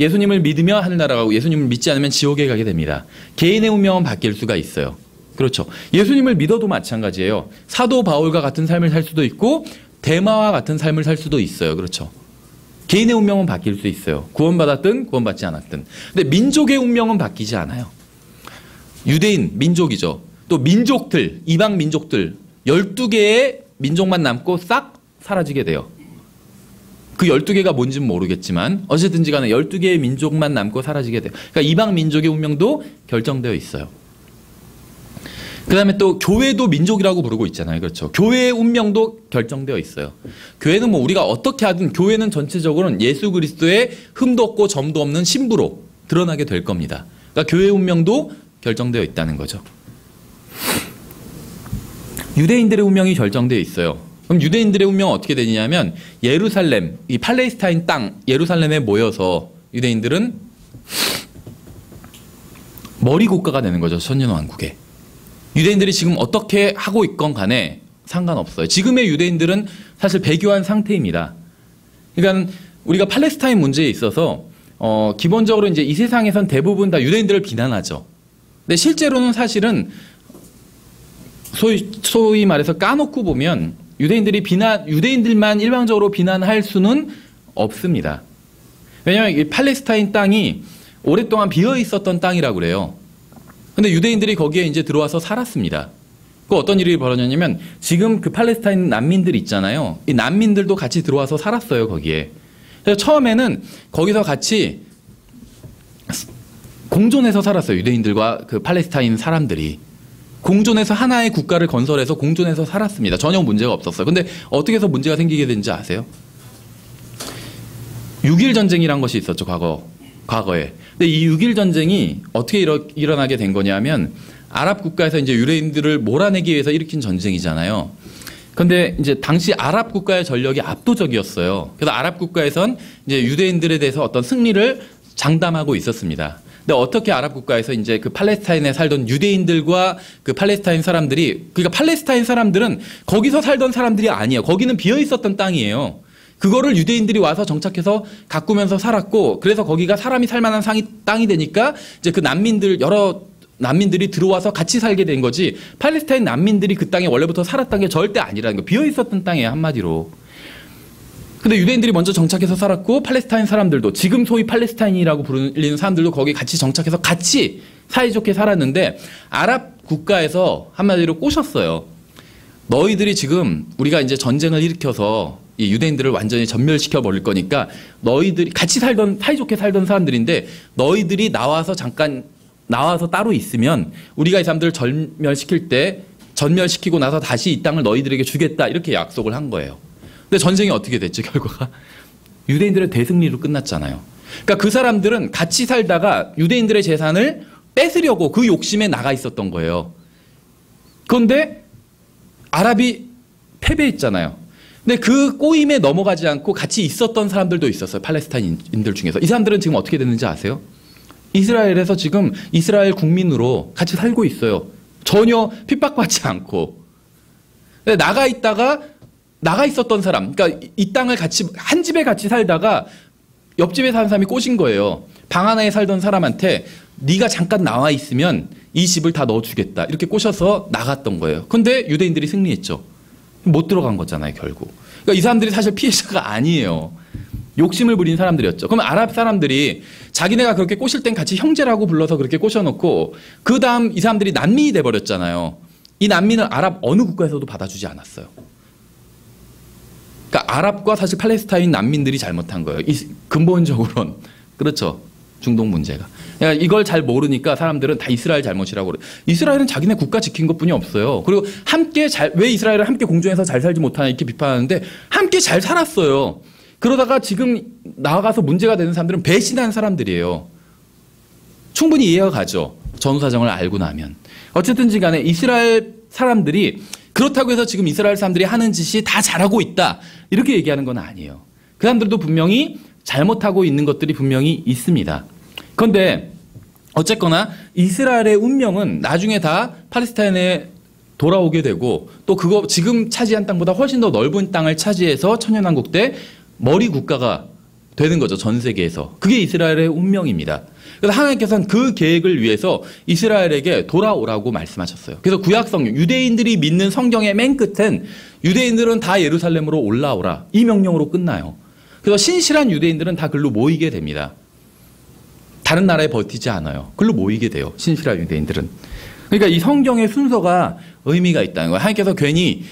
예수님을 믿으면 하늘나라 가고 예수님을 믿지 않으면 지옥에 가게 됩니다. 개인의 운명은 바뀔 수가 있어요. 그렇죠. 예수님을 믿어도 마찬가지예요. 사도 바울과 같은 삶을 살 수도 있고 데마와 같은 삶을 살 수도 있어요. 그렇죠. 개인의 운명은 바뀔 수 있어요. 구원받았든 구원받지 않았든. 근데 민족의 운명은 바뀌지 않아요. 유대인, 민족이죠. 또 민족들, 이방 민족들 12개의 민족만 남고 싹 사라지게 돼요. 그 12개가 뭔지는 모르겠지만 어쨌든지 간에 12개의 민족만 남고 사라지게 돼요. 그러니까 이방 민족의 운명도 결정되어 있어요. 그다음에 또 교회도 민족이라고 부르고 있잖아요. 그렇죠. 교회의 운명도 결정되어 있어요. 교회는 뭐 우리가 어떻게 하든 교회는 전체적으로는 예수 그리스도의 흠도 없고 점도 없는 신부로 드러나게 될 겁니다. 그러니까 교회의 운명도 결정되어 있다는 거죠. 유대인들의 운명이 결정되어 있어요. 그럼 유대인들의 운명은 어떻게 되냐면 예루살렘, 이 팔레스타인 땅 예루살렘에 모여서 유대인들은 머리 국가가 되는 거죠. 천년왕국에. 유대인들이 지금 어떻게 하고 있건 간에 상관없어요. 지금의 유대인들은 사실 배교한 상태입니다. 그러니까 우리가 팔레스타인 문제에 있어서 기본적으로 이제 이 세상에선 대부분 다 유대인들을 비난하죠. 근데 실제로는 사실은 소위 말해서 까놓고 보면 유대인들만 일방적으로 비난할 수는 없습니다. 왜냐하면 이 팔레스타인 땅이 오랫동안 비어 있었던 땅이라고 그래요. 근데 유대인들이 거기에 이제 들어와서 살았습니다. 그 어떤 일이 벌어졌냐면 지금 그 팔레스타인 난민들 있잖아요. 이 난민들도 같이 들어와서 살았어요, 거기에. 그래서 처음에는 거기서 같이 공존해서 살았어요, 유대인들과 그 팔레스타인 사람들이. 공존해서 하나의 국가를 건설해서 공존해서 살았습니다. 전혀 문제가 없었어요. 근데 어떻게 해서 문제가 생기게 된지 아세요? 6.1 전쟁이란 것이 있었죠, 과거에. 근데 이 6.1 전쟁이 어떻게 일어나게 된 거냐면 아랍 국가에서 이제 유대인들을 몰아내기 위해서 일으킨 전쟁이잖아요. 근데 이제 당시 아랍 국가의 전력이 압도적이었어요. 그래서 아랍 국가에선 이제 유대인들에 대해서 어떤 승리를 장담하고 있었습니다. 근데 어떻게 아랍 국가에서 이제 그 팔레스타인에 살던 유대인들과 그 팔레스타인 사람들이, 그러니까 팔레스타인 사람들은 거기서 살던 사람들이 아니에요. 거기는 비어 있었던 땅이에요. 그거를 유대인들이 와서 정착해서 가꾸면서 살았고, 그래서 거기가 사람이 살만한 땅이 되니까 이제 그 여러 난민들이 들어와서 같이 살게 된 거지, 팔레스타인 난민들이 그 땅에 원래부터 살았던 게 절대 아니라는 거. 비어 있었던 땅이에요, 한마디로. 근데 유대인들이 먼저 정착해서 살았고, 팔레스타인 사람들도, 지금 소위 팔레스타인이라고 불리는 사람들도 거기 같이 정착해서 같이 사이좋게 살았는데, 아랍 국가에서 한마디로 꼬셨어요. 너희들이 지금 우리가 이제 전쟁을 일으켜서 이 유대인들을 완전히 전멸시켜 버릴 거니까, 너희들이 같이 사이좋게 살던 사람들인데, 너희들이 나와서 따로 있으면 우리가 이 사람들을 전멸시키고 나서 다시 이 땅을 너희들에게 주겠다, 이렇게 약속을 한 거예요. 근데 전쟁이 어떻게 됐죠, 결과가? 유대인들의 대승리로 끝났잖아요. 그러니까 그 사람들은 같이 살다가 유대인들의 재산을 뺏으려고 그 욕심에 나가 있었던 거예요. 그런데 아랍이 패배했잖아요. 근데 그 꼬임에 넘어가지 않고 같이 있었던 사람들도 있었어요, 팔레스타인인들 중에서. 이 사람들은 지금 어떻게 됐는지 아세요? 이스라엘에서 지금 이스라엘 국민으로 같이 살고 있어요. 전혀 핍박받지 않고. 나가 있었던 사람, 그러니까 이 땅을 같이, 한 집에 같이 살다가 옆집에 사는 사람이 꼬신 거예요. 방 하나에 살던 사람한테 네가 잠깐 나와 있으면 이 집을 다 넣어주겠다, 이렇게 꼬셔서 나갔던 거예요. 근데 유대인들이 승리했죠. 못 들어간 거잖아요, 결국. 그러니까 이 사람들이 사실 피해자가 아니에요. 욕심을 부린 사람들이었죠. 그럼 아랍 사람들이 자기네가 그렇게 꼬실 땐 같이 형제라고 불러서 그렇게 꼬셔놓고, 그 다음 이 사람들이 난민이 돼버렸잖아요. 이 난민을 아랍 어느 국가에서도 받아주지 않았어요. 그러니까 아랍과 사실 팔레스타인 난민들이 잘못한 거예요. 근본적으로는. 그렇죠, 중동 문제가. 그러니까 이걸 잘 모르니까 사람들은 다 이스라엘 잘못이라고 그래요. 이스라엘은 자기네 국가 지킨 것뿐이 없어요. 그리고 왜 이스라엘을 함께 공존해서 잘 살지 못하나 이렇게 비판하는데, 함께 잘 살았어요. 그러다가 지금 나아가서 문제가 되는 사람들은 배신한 사람들이에요. 충분히 이해가 가죠, 전후 사정을 알고 나면. 어쨌든지 간에 이스라엘 사람들이 그렇다고 해서 지금 이스라엘 사람들이 하는 짓이 다 잘하고 있다, 이렇게 얘기하는 건 아니에요. 그 사람들도 분명히 잘못하고 있는 것들이 분명히 있습니다. 그런데 어쨌거나 이스라엘의 운명은 나중에 다 팔레스타인에 돌아오게 되고, 또 그거 지금 차지한 땅보다 훨씬 더 넓은 땅을 차지해서 천년왕국 때 머리 국가가 되는 거죠, 전 세계에서. 그게 이스라엘의 운명입니다. 그래서 하나님께서는 그 계획을 위해서 이스라엘에게 돌아오라고 말씀하셨어요. 그래서 구약성경, 유대인들이 믿는 성경의 맨 끝엔 유대인들은 다 예루살렘으로 올라오라, 이 명령으로 끝나요. 그래서 신실한 유대인들은 다 글로 모이게 됩니다. 다른 나라에 버티지 않아요. 글로 모이게 돼요, 신실한 유대인들은. 그러니까 이 성경의 순서가 의미가 있다는 거예요. 하나님께서 괜히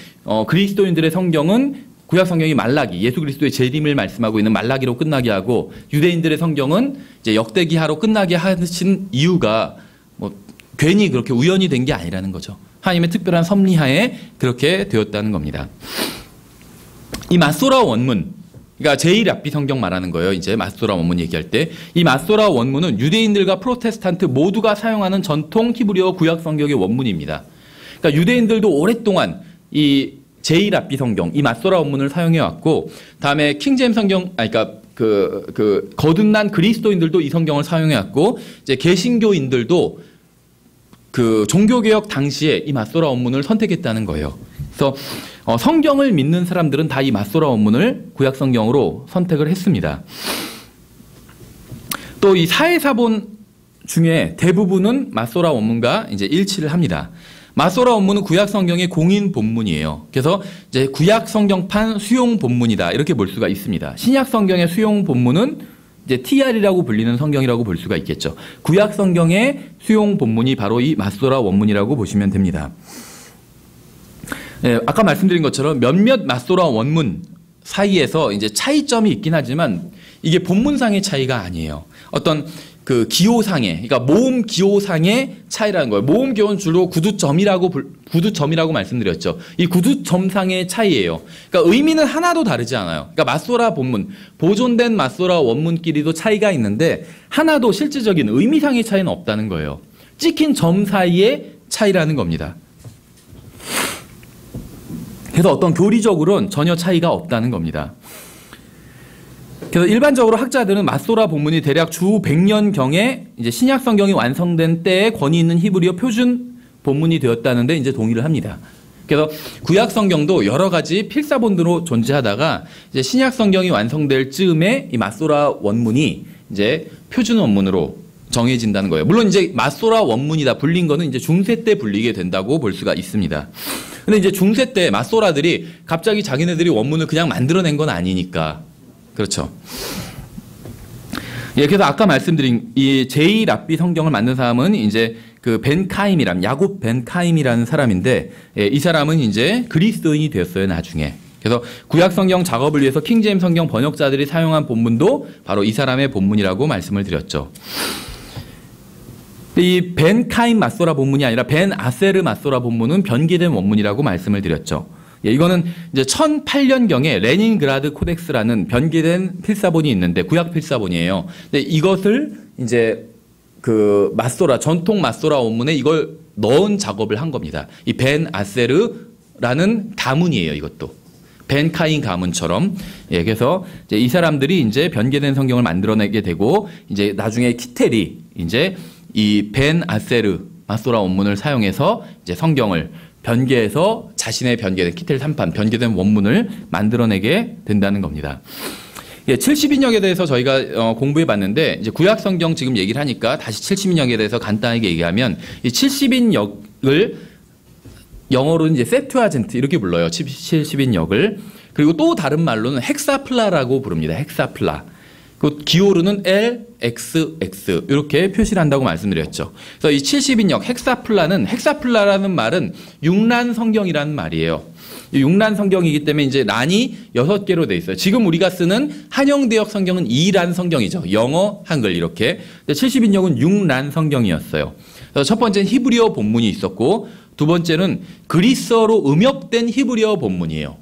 그리스도인들의 성경은, 구약 성경이 말라기, 예수 그리스도의 재림을 말씀하고 있는 말라기로 끝나게 하고, 유대인들의 성경은 이제 역대기하로 끝나게 하신 이유가 뭐 괜히 그렇게 우연히 된 게 아니라는 거죠. 하나님의 특별한 섭리하에 그렇게 되었다는 겁니다. 이 마소라 원문, 그러니까 제1랍비 성경 말하는 거예요. 이제 마소라 원문 얘기할 때 이 마소라 원문은 유대인들과 프로테스탄트 모두가 사용하는 전통 히브리어 구약 성경의 원문입니다. 그러니까 유대인들도 오랫동안 이 제1랍비 성경, 이 마소라 원문을 사용해 왔고, 다음에 킹제임 성경, 그러니까 거듭난 그리스도인들도 이 성경을 사용해 왔고, 이제 개신교인들도 그 종교개혁 당시에 이 마소라 원문을 선택했다는 거예요. 그래서 성경을 믿는 사람들은 다 이 마소라 원문을 구약 성경으로 선택을 했습니다. 또 이 사회사본 중에 대부분은 마소라 원문과 이제 일치를 합니다. 마소라 원문은 구약 성경의 공인 본문이에요. 그래서 이제 구약 성경판 수용 본문이다 이렇게 볼 수가 있습니다. 신약 성경의 수용 본문은 이제 TR이라고 불리는 성경이라고 볼 수가 있겠죠. 구약 성경의 수용 본문이 바로 이 마소라 원문이라고 보시면 됩니다. 네, 아까 말씀드린 것처럼 몇몇 마소라 원문 사이에서 이제 차이점이 있긴 하지만 이게 본문상의 차이가 아니에요. 어떤 그 기호상의, 그러니까 모음 기호상의 차이라는 거예요. 모음 기호는 주로 구두점이라고 말씀드렸죠. 이 구두점상의 차이예요. 그러니까 의미는 하나도 다르지 않아요. 그러니까 마소라 본문, 보존된 마소라 원문끼리도 차이가 있는데 하나도 실질적인 의미상의 차이는 없다는 거예요. 찍힌 점 사이의 차이라는 겁니다. 그래서 어떤 교리적으로는 전혀 차이가 없다는 겁니다. 그래서 일반적으로 학자들은 마소라 본문이 대략 주 100년경에 이제 신약 성경이 완성된 때에 권위 있는 히브리어 표준 본문이 되었다는데 이제 동의를 합니다. 그래서 구약 성경도 여러 가지 필사본으로 존재하다가 이제 신약 성경이 완성될 즈음에 이 마소라 원문이 이제 표준 원문으로 정해진다는 거예요. 물론 이제 마소라 원문이다 불린 거는 이제 중세 때 불리게 된다고 볼 수가 있습니다. 근데 이제 중세 때 마소라들이 갑자기 자기네들이 원문을 그냥 만들어낸 건 아니니까. 그렇죠. 예, 그래서 아까 말씀드린 이 제2랍비 성경을 만든 사람은 이제 그 야곱 벤 카임이라는 사람인데, 예, 이 사람은 이제 그리스도인이 되었어요, 나중에. 그래서 구약 성경 작업을 위해서 킹제임 성경 번역자들이 사용한 본문도 바로 이 사람의 본문이라고 말씀을 드렸죠. 이 벤 카임 마소라 본문이 아니라 벤 아세르 마소라 본문은 변개된 원문이라고 말씀을 드렸죠. 예, 이거는 이제 1008년경에 레닌그라드 코덱스라는 변개된 필사본이 있는데 구약 필사본이에요. 근데 이것을 이제 그 마소라 전통 마소라 원문에 이걸 넣은 작업을 한 겁니다. 이 벤 아세르라는 가문이에요. 이것도 벤 카인 가문처럼. 예, 그래서 이제 이 사람들이 이제 변개된 성경을 만들어내게 되고 이제 나중에 키텔이 이제 이 벤 아세르 마소라 원문을 사용해서 이제 성경을 변개해서 자신의 변개된 키텔 3판 변개된 원문을 만들어내게 된다는 겁니다. 예, 70인역에 대해서 저희가 공부해 봤는데 이제 구약 성경 지금 얘기를 하니까 다시 70인역에 대해서 간단하게 얘기하면 이 70인역을 영어로는 이제 세투아젠트 이렇게 불러요. 70인역을. 그리고 또 다른 말로는 헥사플라라고 부릅니다. 헥사플라. 그 기호로는 LXX 이렇게 표시를 한다고 말씀드렸죠. 그래서 이 70인역 헥사플라라는 말은 육란 성경이라는 말이에요. 육란 성경이기 때문에 이제 란이 6개로 돼 있어요. 지금 우리가 쓰는 한영대역 성경은 2란 성경이죠. 영어, 한글 이렇게. 70인역은 육란 성경이었어요. 그래서 첫 번째는 히브리어 본문이 있었고 두 번째는 그리스어로 음역된 히브리어 본문이에요.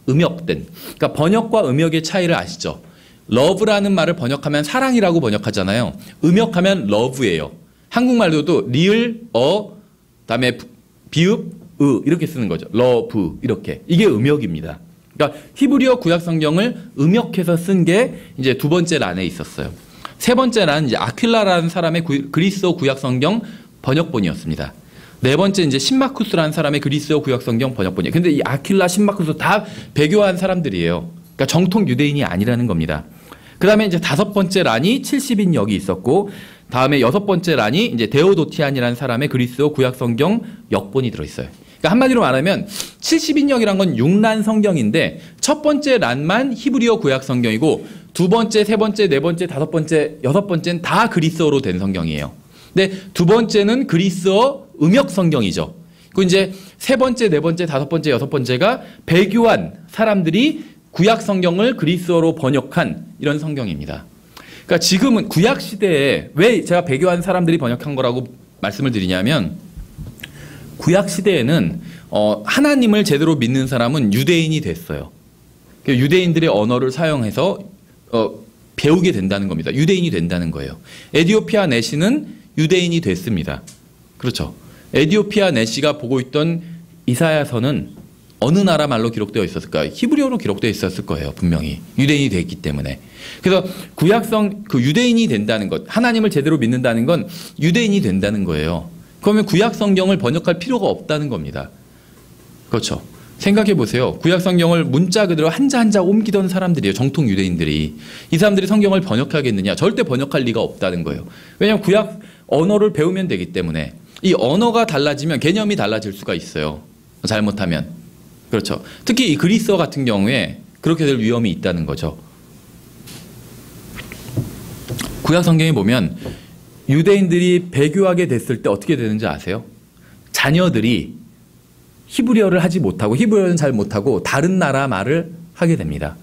음역된. 그러니까 번역과 음역의 차이를 아시죠? 러브라는 말을 번역하면 사랑이라고 번역하잖아요. 음역하면 러브예요. 한국말로도 리을, 그다음에 비읍, 이렇게 쓰는 거죠. 러브 이렇게. 이게 음역입니다. 그러니까 히브리어 구약 성경을 음역해서 쓴 게 이제 두 번째 란에 있었어요. 세 번째 란은 이제 아퀴라라는 사람의 그리스어 구약 성경 번역본이었습니다. 네 번째 이제 신마쿠스라는 사람의 그리스어 구약 성경 번역본이에요. 근데 이 아퀴라, 신마쿠스 다 배교한 사람들이에요. 그러니까 정통 유대인이 아니라는 겁니다. 그 다음에 이제 다섯 번째 란이 70인역이 있었고, 다음에 여섯 번째 란이 이제 데오도티안이라는 사람의 그리스어 구약 성경 역본이 들어있어요. 그러니까 한마디로 말하면 70인역이란 건 6란 성경인데 첫 번째 란만 히브리어 구약 성경이고 두 번째, 세 번째, 네 번째, 다섯 번째, 여섯 번째는 다 그리스어로 된 성경이에요. 근데 두 번째는 그리스어 음역 성경이죠. 그 이제 세 번째, 네 번째, 다섯 번째, 여섯 번째가 배교한 사람들이 구약 성경을 그리스어로 번역한 이런 성경입니다. 그러니까 지금은 구약 시대에 왜 제가 배교한 사람들이 번역한 거라고 말씀을 드리냐면 구약 시대에는 하나님을 제대로 믿는 사람은 유대인이 됐어요. 유대인들의 언어를 사용해서 배우게 된다는 겁니다. 유대인이 된다는 거예요. 에디오피아 내시는 유대인이 됐습니다. 그렇죠. 에디오피아 내시가 보고 있던 이사야서는 어느 나라 말로 기록되어 있었을까요? 히브리어로 기록되어 있었을 거예요. 분명히 유대인이 됐기 때문에. 그래서 구약성 그 유대인이 된다는 것, 하나님을 제대로 믿는다는 건 유대인이 된다는 거예요. 그러면 구약 성경을 번역할 필요가 없다는 겁니다. 그렇죠. 생각해 보세요. 구약 성경을 문자 그대로 한자 한자 옮기던 사람들이에요. 정통 유대인들이. 이 사람들이 성경을 번역하겠느냐? 절대 번역할 리가 없다는 거예요. 왜냐하면 구약 언어를 배우면 되기 때문에. 이 언어가 달라지면 개념이 달라질 수가 있어요. 잘못하면. 그렇죠. 특히 이 그리스어 같은 경우에 그렇게 될 위험이 있다는 거죠. 구약 성경에 보면 유대인들이 배교하게 됐을 때 어떻게 되는지 아세요? 자녀들이 히브리어를 하지 못하고 히브리어는 잘 못하고 다른 나라 말을 하게 됩니다.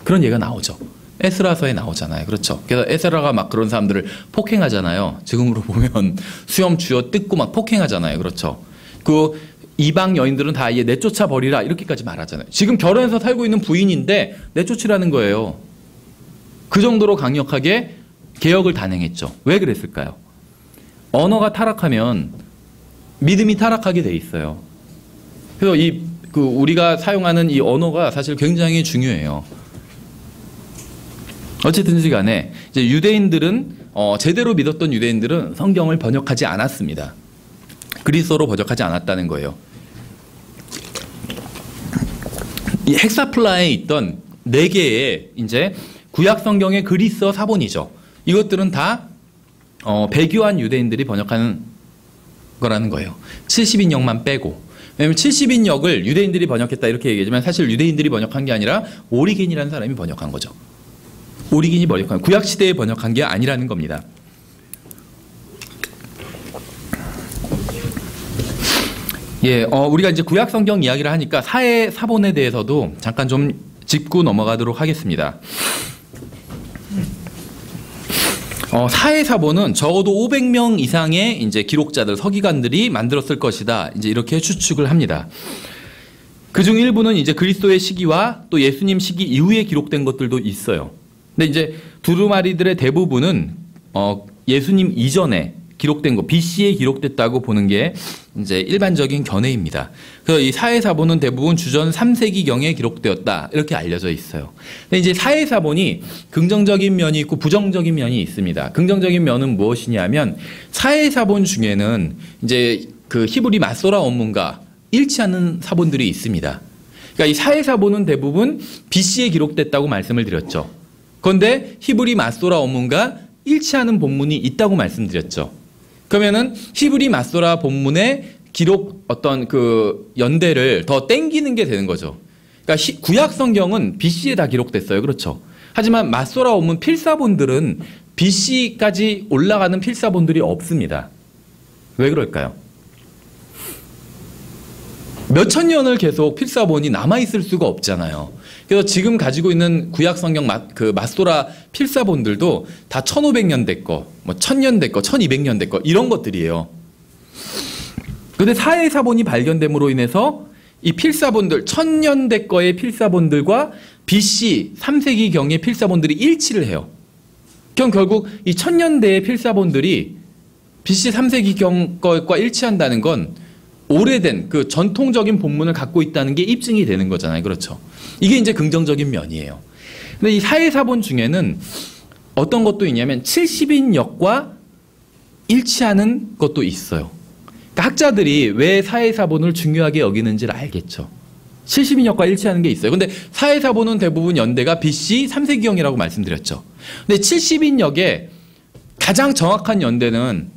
그런 얘기가 나오죠. 에스라서에 나오잖아요. 그렇죠. 그래서 에스라가 막 그런 사람들을 폭행하잖아요. 지금으로 보면 수염 쥐어 뜯고 막 폭행하잖아요. 그렇죠. 그 이방 여인들은 다 얘 내쫓아 버리라 이렇게까지 말하잖아요. 지금 결혼해서 살고 있는 부인인데 내쫓으라는 거예요. 그 정도로 강력하게 개혁을 단행했죠. 왜 그랬을까요? 언어가 타락하면 믿음이 타락하게 돼 있어요. 그래서 우리가 사용하는 이 언어가 사실 굉장히 중요해요. 어쨌든지 간에 이제 유대인들은 제대로 믿었던 유대인들은 성경을 번역하지 않았습니다. 그리스어로 번역하지 않았다는 거예요. 이 헥사플라에 있던 4개의 이제 구약 성경의 그리스어 사본이죠. 이것들은 다 배교한 유대인들이 번역하는 거라는 거예요. 70인역만 빼고. 왜냐하면 70인역을 유대인들이 번역했다 이렇게 얘기하지만 사실 유대인들이 번역한 게 아니라 오리겐이라는 사람이 번역한 거죠. 오리겐이 번역한 구약 시대에 번역한 게 아니라는 겁니다. 예, 우리가 이제 구약 성경 이야기를 하니까 사회 사본에 대해서도 잠깐 좀 짚고 넘어가도록 하겠습니다. 사회 사본은 적어도 500명 이상의 이제 기록자들, 서기관들이 만들었을 것이다. 이제 이렇게 추측을 합니다. 그중 일부는 이제 그리스도의 시기와 또 예수님 시기 이후에 기록된 것들도 있어요. 근데 이제 두루마리들의 대부분은 예수님 이전에 기록된 거, BC에 기록됐다고 보는 게 이제 일반적인 견해입니다. 그래서 이 사회사본은 대부분 주전 3세기경에 기록되었다 이렇게 알려져 있어요. 근데 이제 사회사본이 긍정적인 면이 있고 부정적인 면이 있습니다. 긍정적인 면은 무엇이냐면 사회사본 중에는 이제 그 히브리 마소라 원문과 일치하는 사본들이 있습니다. 그러니까 이 사회사본은 대부분 BC에 기록됐다고 말씀을 드렸죠. 그런데 히브리 마소라 원문과 일치하는 본문이 있다고 말씀드렸죠. 그러면은 히브리 마소라 본문의 기록 어떤 그 연대를 더 땡기는 게 되는 거죠. 그러니까 구약 성경은 BC에 다 기록됐어요. 그렇죠. 하지만 마소라 원문 필사본들은 BC까지 올라가는 필사본들이 없습니다. 왜 그럴까요? 몇천 년을 계속 필사본이 남아있을 수가 없잖아요. 그래서 지금 가지고 있는 구약 성경 마소라 필사본들도 다 1500년대 거, 뭐 1000년대 거, 1200년대 거 이런 것들이에요. 그런데 사회사본이 발견됨으로 인해서 이 필사본들 1000년대 거의 필사본들과 BC 3세기경의 필사본들이 일치를 해요. 그럼 결국 이 1000년대의 필사본들이 BC 3세기경 것과 일치한다는 건 오래된 그 전통적인 본문을 갖고 있다는 게 입증이 되는 거잖아요. 그렇죠. 이게 이제 긍정적인 면이에요. 근데 이 사회사본 중에는 어떤 것도 있냐면 70인역과 일치하는 것도 있어요. 그러니까 학자들이 왜 사회사본을 중요하게 여기는지를 알겠죠. 70인역과 일치하는 게 있어요. 근데 사회사본은 대부분 연대가 BC 3세기경이라고 말씀드렸죠. 근데 70인역의 가장 정확한 연대는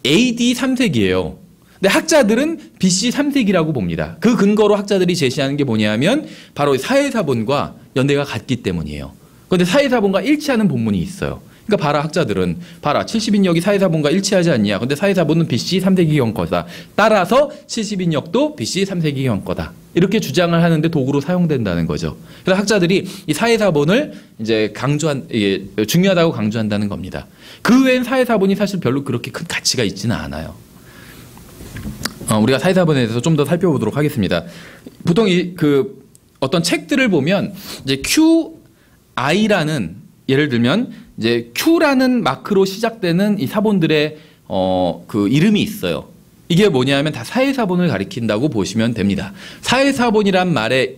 AD 3세기예요. 근데 학자들은 BC 3세기라고 봅니다. 그 근거로 학자들이 제시하는 게 뭐냐면 바로 사회사본과 연대가 같기 때문이에요. 그런데 사회사본과 일치하는 본문이 있어요. 그러니까 봐라 학자들은 봐라 70인역이 사회사본과 일치하지 않냐. 근데 사회사본은 BC 3세기경 거다. 따라서 70인역도 BC 3세기경 거다. 이렇게 주장을 하는데 도구로 사용된다는 거죠. 그래서 학자들이 이 사회사본을 이제 중요하다고 강조한다는 겁니다. 그 외엔 사회사본이 사실 별로 그렇게 큰 가치가 있지는 않아요. 우리가 사회사본에 대해서 좀 더 살펴보도록 하겠습니다. 보통 어떤 책들을 보면 이제 QI라는, 예를 들면 이제 Q라는 마크로 시작되는 이 사본들의 그 이름이 있어요. 이게 뭐냐면 다 사회사본을 가리킨다고 보시면 됩니다. 사회사본이란 말의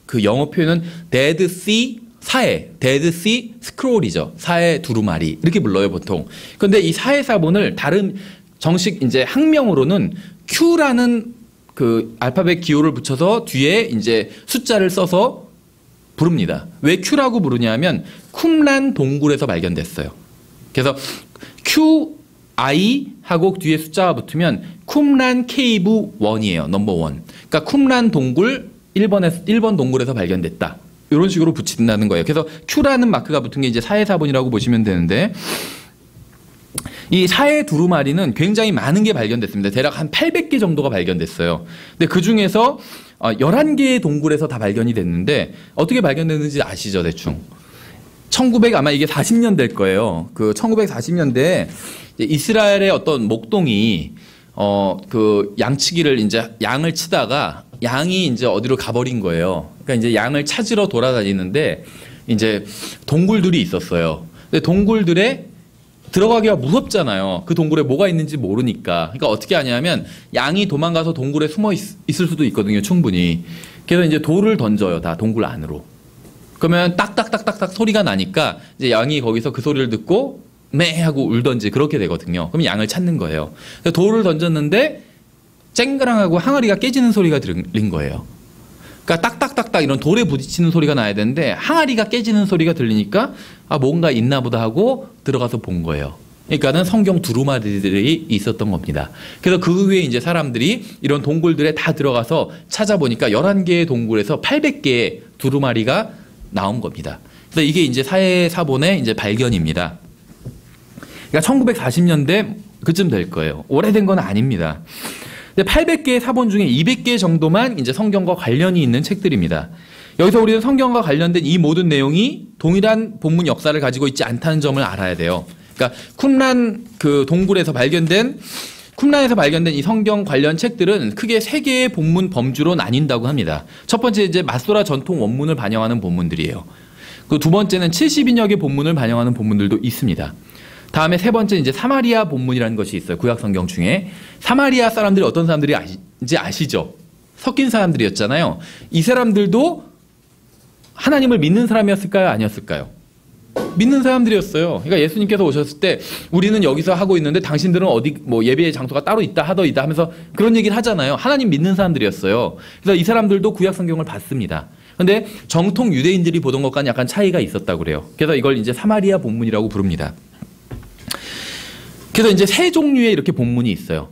그 영어 표현은 Dead Sea 사회, Dead Sea Scroll이죠. 사회 두루마리 이렇게 불러요 보통. 그런데 이 사회사본을 다른 정식 이제 학명으로는 Q라는 그 알파벳 기호를 붙여서 뒤에 이제 숫자를 써서 부릅니다. 왜 Q라고 부르냐면 쿰란 동굴에서 발견됐어요. 그래서 QI 하고 뒤에 숫자가 붙으면 쿰란 케이브 1이에요. 넘버 1. 그러니까 쿰란 동굴 1번 동굴에서 발견됐다. 이런 식으로 붙인다는 거예요. 그래서 Q라는 마크가 붙은 게 이제 사회사본이라고 보시면 되는데, 이 사회 두루마리는 굉장히 많은 게 발견됐습니다. 대략 한 800개 정도가 발견됐어요. 근데 그 중에서 11개의 동굴에서 다 발견이 됐는데, 어떻게 발견됐는지 아시죠, 대충? 아마 이게 40년 될 거예요. 그 1940년대에 이스라엘의 어떤 목동이 그 양치기를 이제 양을 치다가 양이 이제 어디로 가버린 거예요. 그러니까 이제 양을 찾으러 돌아다니는데 이제 동굴들이 있었어요. 근데 동굴들에 들어가기가 무섭잖아요. 그 동굴에 뭐가 있는지 모르니까. 그러니까 어떻게 하냐면 양이 도망가서 동굴에 숨어 있을 수도 있거든요, 충분히. 그래서 이제 돌을 던져요, 다 동굴 안으로. 그러면 딱딱딱딱딱 소리가 나니까 이제 양이 거기서 그 소리를 듣고 매 하고 울던지 그렇게 되거든요. 그럼 양을 찾는 거예요. 그래서 돌을 던졌는데 쨍그랑하고 항아리가 깨지는 소리가 들린 거예요. 그러니까 딱딱딱딱 이런 돌에 부딪히는 소리가 나야 되는데 항아리가 깨지는 소리가 들리니까 아, 뭔가 있나 보다 하고 들어가서 본 거예요. 그러니까는 성경 두루마리들이 있었던 겁니다. 그래서 그 후에 이제 사람들이 이런 동굴들에 다 들어가서 찾아보니까 11개의 동굴에서 800개의 두루마리가 나온 겁니다. 그래서 이게 이제 사회사본의 이제 발견입니다. 그러니까 1940년대 그쯤 될 거예요. 오래된 건 아닙니다. 800개의 사본 중에 200개 정도만 이제 성경과 관련이 있는 책들입니다. 여기서 우리는 성경과 관련된 이 모든 내용이 동일한 본문 역사를 가지고 있지 않다는 점을 알아야 돼요. 그러니까 쿰란 그 동굴에서 발견된 이 성경 관련 책들은 크게 3개의 본문 범주로 나뉜다고 합니다. 첫 번째 이제 마소라 전통 원문을 반영하는 본문들이에요. 그 두 번째는 70인여 개 본문을 반영하는 본문들도 있습니다. 다음에 세 번째 이제 사마리아 본문이라는 것이 있어요. 구약 성경 중에. 사마리아 사람들이 어떤 사람들인지 아시죠? 섞인 사람들이었잖아요. 이 사람들도 하나님을 믿는 사람이었을까요? 아니었을까요? 믿는 사람들이었어요. 그러니까 예수님께서 오셨을 때 우리는 여기서 하고 있는데 당신들은 어디 뭐 예배의 장소가 따로 있다 하더이다 하면서 그런 얘기를 하잖아요. 하나님 믿는 사람들이었어요. 그래서 이 사람들도 구약 성경을 봤습니다. 근데 정통 유대인들이 보던 것과는 약간 차이가 있었다고 그래요. 그래서 이걸 이제 사마리아 본문이라고 부릅니다. 그래서 이제 세 종류의 이렇게 본문이 있어요.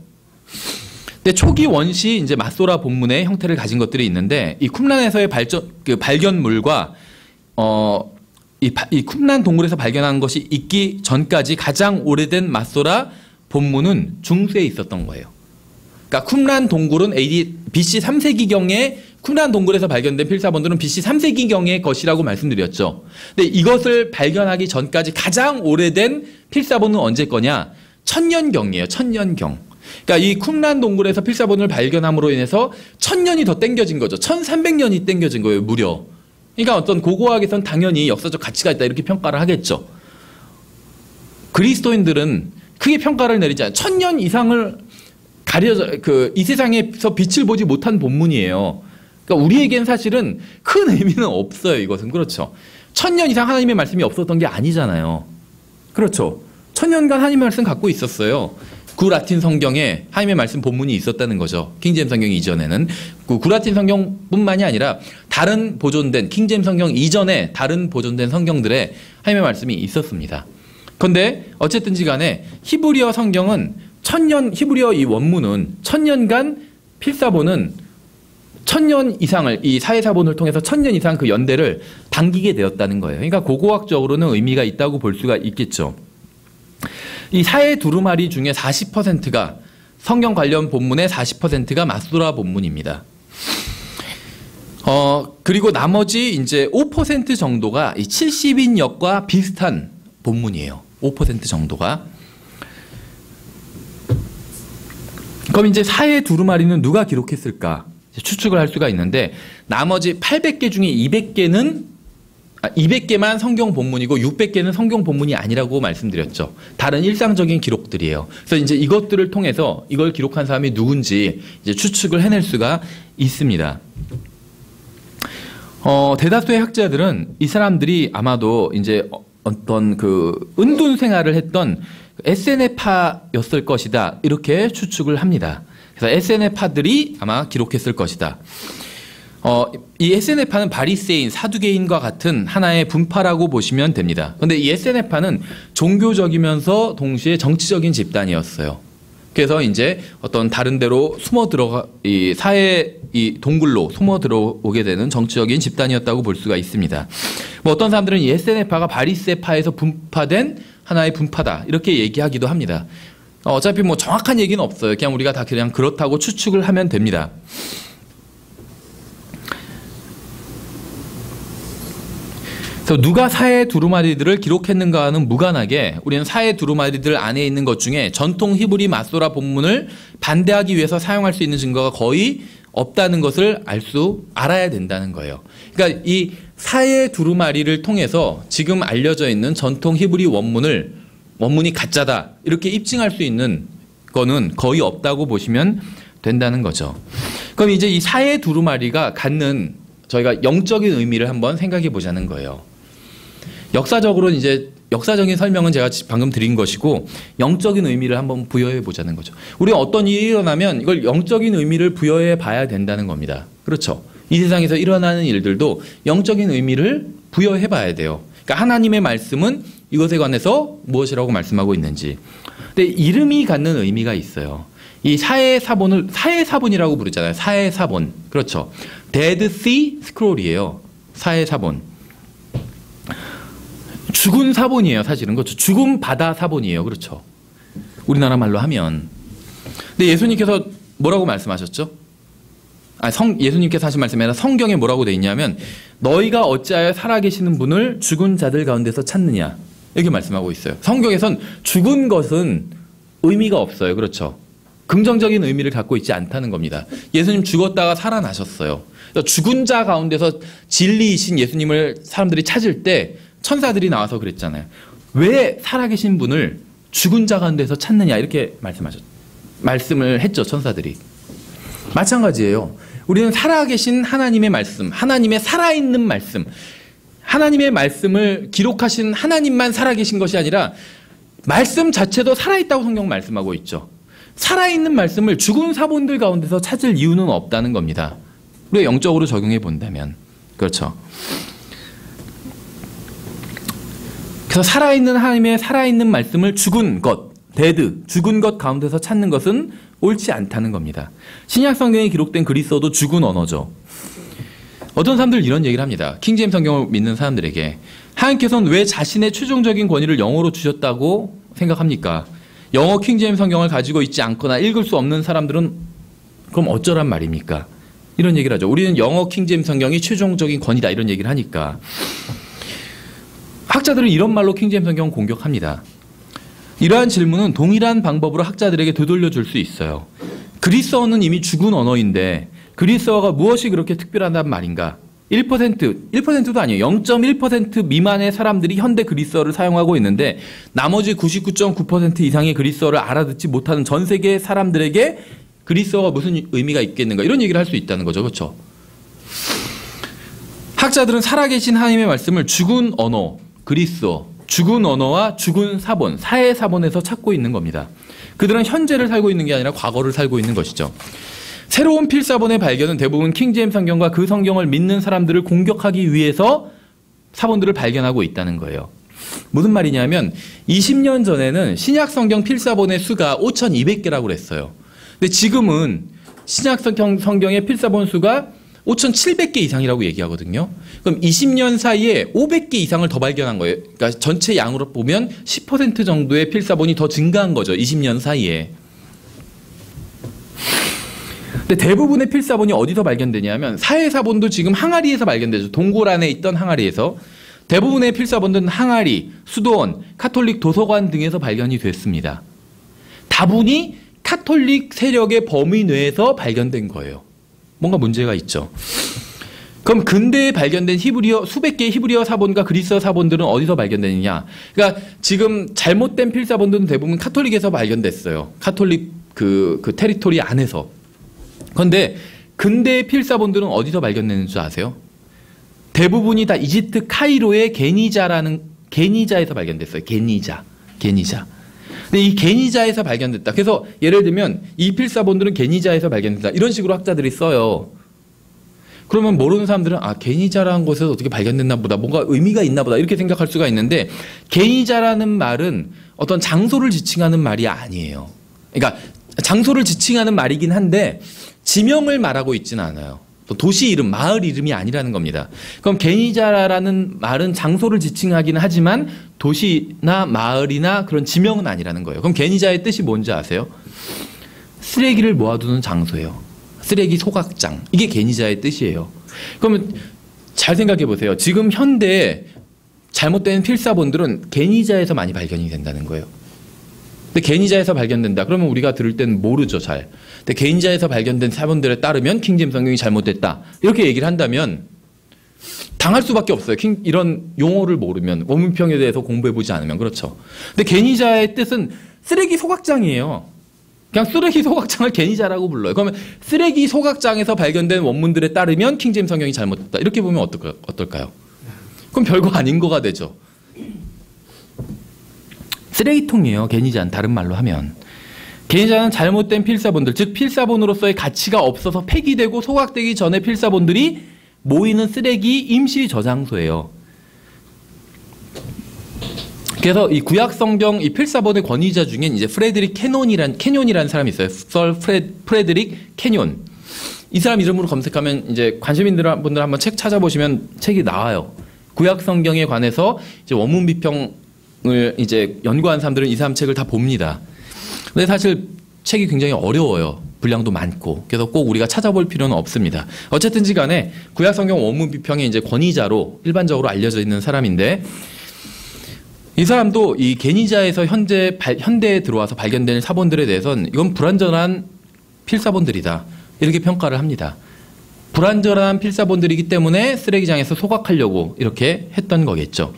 근데 초기 원시 이제 마소라 본문의 형태를 가진 것들이 있는데 이 쿰란에서의 발견물과 이 쿰란 동굴에서 발견한 것이 있기 전까지 가장 오래된 마소라 본문은 중세에 있었던 거예요. 그러니까 쿰란 동굴은 BC 3세기경에 쿰란 동굴에서 발견된 필사본들은 BC 3세기경의 것이라고 말씀드렸죠. 근데 이것을 발견하기 전까지 가장 오래된 필사본은 언제 거냐? 천년경이에요. 천년경. 그러니까 이 쿰란 동굴에서 필사본을 발견함으로 인해서 1000년이 더 땡겨진 거죠. 1300년이 땡겨진 거예요, 무려. 그러니까 어떤 고고학에선 당연히 역사적 가치가 있다 이렇게 평가를 하겠죠. 그리스도인들은 크게 평가를 내리지 않아요. 1000년 이상을 이 세상에서 빛을 보지 못한 본문이에요. 그러니까 우리에겐 사실은 큰 의미는 없어요. 이것은. 그렇죠. 1000년 이상 하나님의 말씀이 없었던 게 아니잖아요. 그렇죠. 1000년간 하나님의 말씀 갖고 있었어요. 구라틴 성경에 하나님의 말씀 본문이 있었다는 거죠. 킹제임스 성경 이전에는. 그 구라틴 성경뿐만이 아니라 다른 보존된 킹제임스 성경 이전에 다른 보존된 성경들에 하나님의 말씀이 있었습니다. 그런데 어쨌든지 간에 히브리어 성경은 히브리어 이 원문은 1000년간 필사본은 1000년 이상을 이 사회사본을 통해서 1000년 이상 그 연대를 당기게 되었다는 거예요. 그러니까 고고학적으로는 의미가 있다고 볼 수가 있겠죠. 이 사회 두루마리 중에 40%가 성경 관련 본문의 40%가 마소라 본문입니다. 그리고 나머지 이제 5% 정도가 이 70인역과 비슷한 본문이에요. 5% 정도가. 그럼 이제 사해 두루마리는 누가 기록했을까? 추측을 할 수가 있는데 나머지 800개 중에 200개만 성경 본문이고 600개는 성경 본문이 아니라고 말씀드렸죠. 다른 일상적인 기록들이에요. 그래서 이제 이것들을 통해서 이걸 기록한 사람이 누군지 이제 추측을 해낼 수가 있습니다. 대다수의 학자들은 이 사람들이 아마도 이제 어떤 그 은둔 생활을 했던 에세네파였을 것이다. 이렇게 추측을 합니다. 그래서 에세네파들이 아마 기록했을 것이다. 이 에세네파는 바리새인, 사두개인과 같은 하나의 분파라고 보시면 됩니다. 그런데 이 에세네파는 종교적이면서 동시에 정치적인 집단이었어요. 그래서 이제 어떤 다른 데로 숨어 들어가 이 사회 이 동굴로 숨어 들어오게 되는 정치적인 집단이었다고 볼 수가 있습니다. 뭐 어떤 사람들은 이 에세네파가 바리새파에서 분파된 하나의 분파다 이렇게 얘기하기도 합니다. 어차피 뭐 정확한 얘기는 없어요. 그냥 우리가 다 그냥 그렇다고 추측을 하면 됩니다. 그래서 누가 사해 두루마리들을 기록했는가와는 무관하게 우리는 사해 두루마리들 안에 있는 것 중에 전통 히브리 마소라 본문을 반대하기 위해서 사용할 수 있는 증거가 거의 없다는 것을 알아야 된다는 거예요. 그러니까 이 사해 두루마리를 통해서 지금 알려져 있는 전통 히브리 원문이 가짜다 이렇게 입증할 수 있는 거는 거의 없다고 보시면 된다는 거죠. 그럼 이제 이 사해 두루마리가 갖는 저희가 영적인 의미를 한번 생각해 보자는 거예요. 역사적으로는 이제 역사적인 설명은 제가 방금 드린 것이고 영적인 의미를 한번 부여해 보자는 거죠. 우리가 어떤 일이 일어나면 이걸 영적인 의미를 부여해 봐야 된다는 겁니다. 그렇죠. 이 세상에서 일어나는 일들도 영적인 의미를 부여해 봐야 돼요. 그러니까 하나님의 말씀은 이것에 관해서 무엇이라고 말씀하고 있는지. 근데 이름이 갖는 의미가 있어요. 이 사해사본이라고 부르잖아요. 사해사본. 그렇죠. Dead Sea Scroll이에요. 사해사본. 죽은 사본이에요. 사실은 그렇죠. 죽은 바다 사본이에요. 그렇죠. 우리나라 말로 하면. 근데 예수님께서 뭐라고 말씀하셨죠? 예수님께서 하신 말씀이 아니라 성경에 뭐라고 돼 있냐면 너희가 어찌하여 살아계시는 분을 죽은 자들 가운데서 찾느냐 이렇게 말씀하고 있어요. 성경에선 죽은 것은 의미가 없어요. 그렇죠. 긍정적인 의미를 갖고 있지 않다는 겁니다. 예수님 죽었다가 살아나셨어요. 죽은 자 가운데서 진리이신 예수님을 사람들이 찾을 때 천사들이 나와서 그랬잖아요. 왜 살아계신 분을 죽은 자 가운데서 찾느냐 이렇게 말씀을 했죠. 천사들이. 마찬가지예요. 우리는 살아계신 하나님의 말씀, 하나님의 살아있는 말씀, 하나님의 말씀을 기록하신 하나님만 살아계신 것이 아니라 말씀 자체도 살아있다고 성경 말씀하고 있죠. 살아있는 말씀을 죽은 사본들 가운데서 찾을 이유는 없다는 겁니다. 우리가 영적으로 적용해 본다면. 그렇죠. 그래서 살아있는 하나님의 살아있는 말씀을 죽은 것, 죽은 것 가운데서 찾는 것은 옳지 않다는 겁니다. 신약 성경에 기록된 그리스어도 죽은 언어죠. 어떤 사람들 이런 얘기를 합니다. 킹제임스 성경을 믿는 사람들에게 하나님께서는 왜 자신의 최종적인 권위를 영어로 주셨다고 생각합니까? 영어 킹제임스 성경을 가지고 있지 않거나 읽을 수 없는 사람들은 그럼 어쩌란 말입니까? 이런 얘기를 하죠. 우리는 영어 킹제임스 성경이 최종적인 권위다 이런 얘기를 하니까 학자들은 이런 말로 킹제임스 성경을 공격합니다. 이러한 질문은 동일한 방법으로 학자들에게 되돌려 줄 수 있어요. 그리스어는 이미 죽은 언어인데 그리스어가 무엇이 그렇게 특별하단 말인가? 1%도 아니에요. 0.1% 미만의 사람들이 현대 그리스어를 사용하고 있는데 나머지 99.9% 이상의 그리스어를 알아듣지 못하는 전 세계 사람들에게 그리스어가 무슨 의미가 있겠는가? 이런 얘기를 할 수 있다는 거죠. 그렇죠? 학자들은 살아계신 하나님의 말씀을 죽은 언어, 그리스어, 죽은 언어와 죽은 사본, 사해 사본에서 찾고 있는 겁니다. 그들은 현재를 살고 있는 게 아니라 과거를 살고 있는 것이죠. 새로운 필사본의 발견은 대부분 킹제임스 성경과 그 성경을 믿는 사람들을 공격하기 위해서 사본들을 발견하고 있다는 거예요. 무슨 말이냐면 20년 전에는 신약 성경 필사본의 수가 5,200개라고 그랬어요. 근데 지금은 신약 성경의 필사본 수가 5,700개 이상이라고 얘기하거든요. 그럼 20년 사이에 500개 이상을 더 발견한 거예요. 그러니까 전체 양으로 보면 10% 정도의 필사본이 더 증가한 거죠. 20년 사이에. 근데 대부분의 필사본이 어디서 발견되냐면 사해사본도 지금 항아리에서 발견되죠. 동굴 안에 있던 항아리에서. 대부분의 필사본들은 항아리, 수도원, 카톨릭 도서관 등에서 발견이 됐습니다. 다분히 카톨릭 세력의 범위 내에서 발견된 거예요. 뭔가 문제가 있죠. 그럼 근대에 발견된 히브리어 수백 개의 히브리어 사본과 그리스어 사본들은 어디서 발견되느냐? 그러니까 지금 잘못된 필사본들은 대부분 카톨릭에서 발견됐어요. 카톨릭 그 테리토리 안에서. 그런데 근대의 필사본들은 어디서 발견되는 줄 아세요? 대부분이 다 이집트 카이로의 게니자에서 발견됐어요. 게니자. 근데 이 게니자에서 발견됐다. 그래서 예를 들면 이 필사본들은 게니자에서 발견됐다. 이런 식으로 학자들이 써요. 그러면 모르는 사람들은 게니자라는 곳에서 어떻게 발견됐나 보다. 뭔가 의미가 있나 보다. 이렇게 생각할 수가 있는데 게니자라는 말은 어떤 장소를 지칭하는 말이 아니에요. 그러니까 장소를 지칭하는 말이긴 한데 지명을 말하고 있지는 않아요. 도시 이름, 마을 이름이 아니라는 겁니다. 그럼 게니자라는 말은 장소를 지칭하기는 하지만 도시나 마을이나 그런 지명은 아니라는 거예요. 그럼 게니자의 뜻이 뭔지 아세요? 쓰레기를 모아두는 장소예요. 쓰레기 소각장. 이게 게니자의 뜻이에요. 그러면 잘 생각해 보세요. 지금 현대에 잘못된 필사본들은 게니자에서 많이 발견이 된다는 거예요. 근데 게니자에서 발견된다. 그러면 우리가 들을 때는 모르죠, 잘. 근데 게니자에서 발견된 사본들에 따르면 킹제임스 성경이 잘못됐다. 이렇게 얘기를 한다면 당할 수밖에 없어요. 이런 용어를 모르면, 원문평에 대해서 공부해보지 않으면. 그렇죠. 근데 게니자의 뜻은 쓰레기 소각장이에요. 그냥 쓰레기 소각장을 게니자라고 불러요. 그러면 쓰레기 소각장에서 발견된 원문들에 따르면 킹제임스 성경이 잘못됐다. 이렇게 보면 어떨까요? 그럼 별거 아닌 거가 되죠. 쓰레기통이에요. 게니자는 다른 말로 하면. 게니자는 잘못된 필사본들, 즉 필사본으로서의 가치가 없어서 폐기되고 소각되기 전에 필사본들이 모이는 쓰레기 임시 저장소예요. 그래서 이 구약 성경 이 필사본의 권위자 중엔 이제 캐뇽이라는 사람이 있어요. 썰 프레드릭 캐뇽. 이 사람 이름으로 검색하면 이제 관심 있는 분들 한번 책 찾아보시면 책이 나와요. 구약 성경에 관해서 이제 원문 비평을 이제 연구한 사람들은 이 사람 책을 다 봅니다. 근데 사실 책이 굉장히 어려워요. 분량도 많고. 그래서 꼭 우리가 찾아볼 필요는 없습니다. 어쨌든지 간에 구약 성경 원문 비평의 이제 권위자로 일반적으로 알려져 있는 사람인데 이 사람도 이 게니자에서 현대에 들어와서 발견된 사본들에 대해서는 이건 불완전한 필사본들이다. 이렇게 평가를 합니다. 불완전한 필사본들이기 때문에 쓰레기장에서 소각하려고 이렇게 했던 거겠죠.